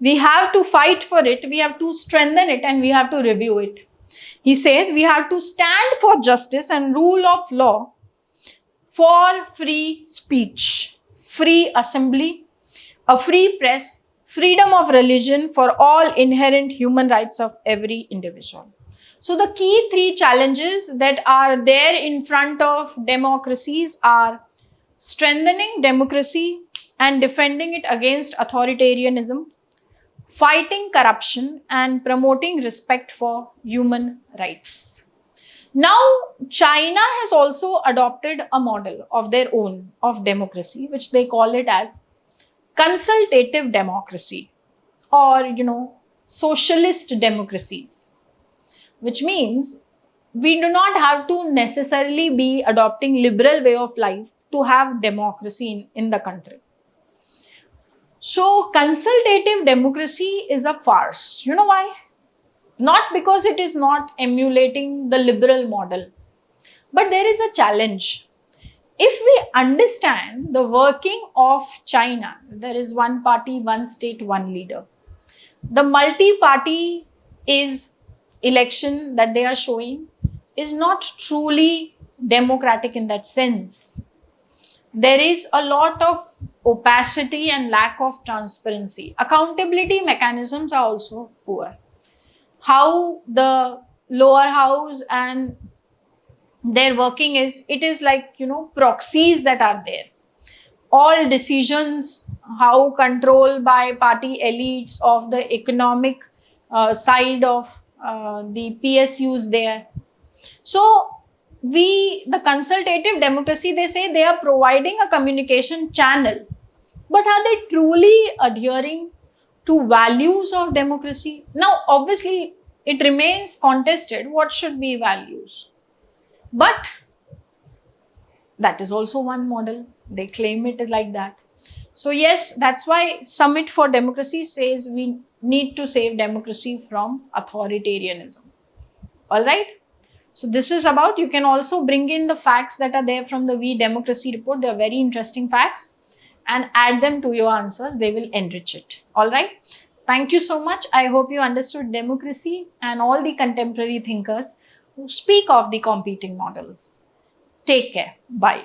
We have to fight for it. We have to strengthen it, and we have to review it. He says we have to stand for justice and rule of law, for free speech, free assembly, a free press, freedom of religion, for all inherent human rights of every individual. So the key three challenges that are there in front of democracies are strengthening democracy and defending it against authoritarianism, fighting corruption, and promoting respect for human rights. Now, China has also adopted a model of their own of democracy, which they call it as consultative democracy, or socialist democracies, which means we do not have to necessarily be adopting liberal way of life to have democracy in the country. So consultative democracy is a farce. You know why? Not because it is not emulating the liberal model, but there is a challenge. If we understand the working of China, there is one party, one state, one leader. The multi-party election that they are showing is not truly democratic in that sense. There is a lot of opacity and lack of transparency. Accountability mechanisms are also poor. How the lower house and their working is, it is like, proxies that are there. All decisions, how controlled by party elites of the economic side of the PSUs there. So the consultative democracy, they say they are providing a communication channel, but are they truly adhering to values of democracy? Now, obviously, it remains contested what should be values. But that is also one model. They claim it like that. So yes, that's why Summit for Democracy says we need to save democracy from authoritarianism. All right. So this is about, you can also bring in the facts that are there from the We Democracy report. They are very interesting facts, and add them to your answers. They will enrich it. All right. Thank you so much. I hope you understood democracy and all the contemporary thinkers who speak of the competing models. Take care. Bye.